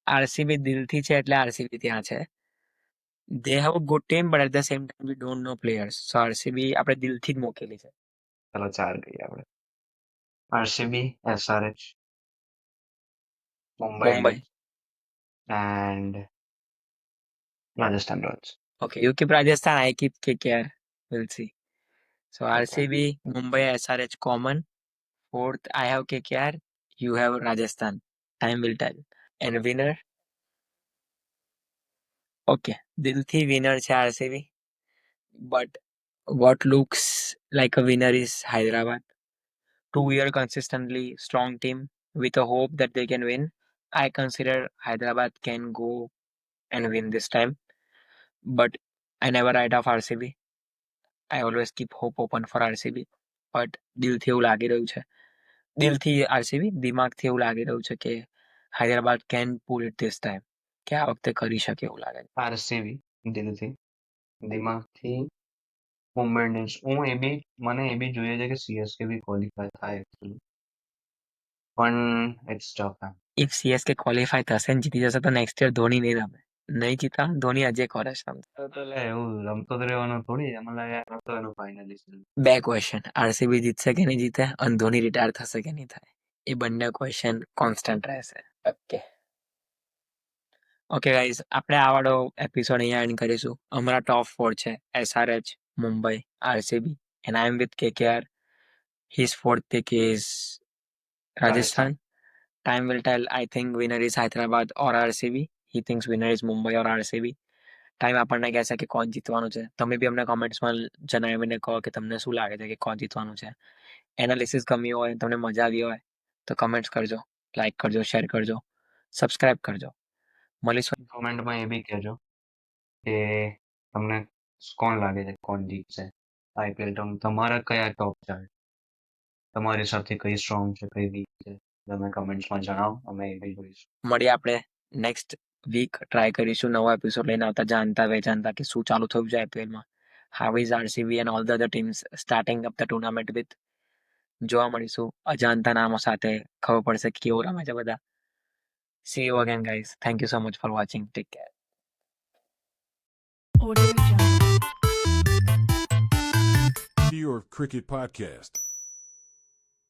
Speaker 4: RCB દિલથી છે એટલે આરસીબી ત્યાં છે. They have a good team but at the same time we don't know players. So RCB આપણે દિલથી જ મૂકેલી છે.
Speaker 3: ચલો 4 કહીએ આપણે. RCB, SRH, Mumbai
Speaker 4: Mumbai.
Speaker 3: And Rajasthan Royals.
Speaker 4: Okay, you keep Rajasthan, I keep KKR. We'll see. So
Speaker 3: Okay.
Speaker 4: RCB, Mumbai, SRH common. Fourth, I have KKR. You have Rajasthan. Time will tell. And winner? Okay, Dilthi winner છે RCB. But what looks like a winner is Hyderabad. 2 year consistently strong team with a hope that they can win. I consider Hyderabad can go and win this time. But I never write off RCB. I always keep hope open for RCB. But દિલથી એવું લાગી રહ્યું છે. દિલથી RCB, દિમાગથી એવું લાગી રહ્યું છે કે Hyderabad can pull it this time. કે આ વખતે કરી શકે એવું લાગે છે.
Speaker 3: આરસીબી દિલથી દિમાગથી મુંબઈ ઇન્ડિયન્સ મને એ બી જોઈએ છે કે સીએસકે બી ક્વોલિફાય થાય actually. પણ ઇટ્સ ટફ એમ.
Speaker 4: ઇફ CSK ક્વોલિફાય થશે ને જીતી જશે તો નેક્સ્ટ યર ધોની નહીં રમે. નહીં જીતા ધોની આજે કરે છે.
Speaker 3: તો લે એવું રમતો જ રહેવાનું થોડી એમાં લાગે રમતો એનું ફાઇનલિસ્ટ.
Speaker 4: 2 ક્વેશ્ચન, RCB જીતશે કે નહીં જીતે અને ધોની રિટાયર થશે કે નહીં થાય. એ બંને ક્વેશ્ચન કોન્સ્ટન્ટ રહેશે. ઓકે ગાઈઝ, આપણે આ વાળો એપિસોડ અહીંયા એન્ડ કરીશું. અમારા ટોપ 4 છે SRH, Mumbai, RCB and I am with KKR. His fourth pick is Rajasthan. Time will tell. I think winner is Hyderabad or RCB. He thinks winner is Mumbai or RCB. Time આપણને કહેશે કે કોણ જીતવાનું છે. તમે બી અમને કોમેન્ટ્સમાં જણાવીને કહો કે તમને શું લાગે છે કે કોણ જીતવાનું છે. એનાલિસિસ ગમ્યું હોય, તમને મજા આવી હોય તો કમેન્ટ્સ કરજો, લાઈક કરજો, શેર કરજો, સબસ્ક્રાઇબ કરજો. મળીશું.
Speaker 3: કોમેન્ટમાં એ બી કહેજો કે તમને કોણ લાગે છે કોણ જીતશે આઈપીએલ. તમારા કયા ટોપ 4 તમારી હિસાબથી કઈ સ્ટ્રોંગ છે કઈ વીક છે તમે કમેન્ટ્સમાં જણાવો. અમે એ બી જોઈશું.
Speaker 4: મળીએ આપણે નેક્સ્ટ વીક. ટ્રાય કરીશું નવો એપિસોડ લઈને આવતા, જાણતા વેચાણતા કે શું ચાલુ થયું છે આઈપીએલમાં. How is RCB and all the other teams starting up the tournament with. જોવા મળીશું અજાણતા નામો સાથે. ખબર પડશે કે કેવું રમે છે બધા. See you again guys. Thank you so much for watching. Take care.
Speaker 2: Your Cricket Podcast.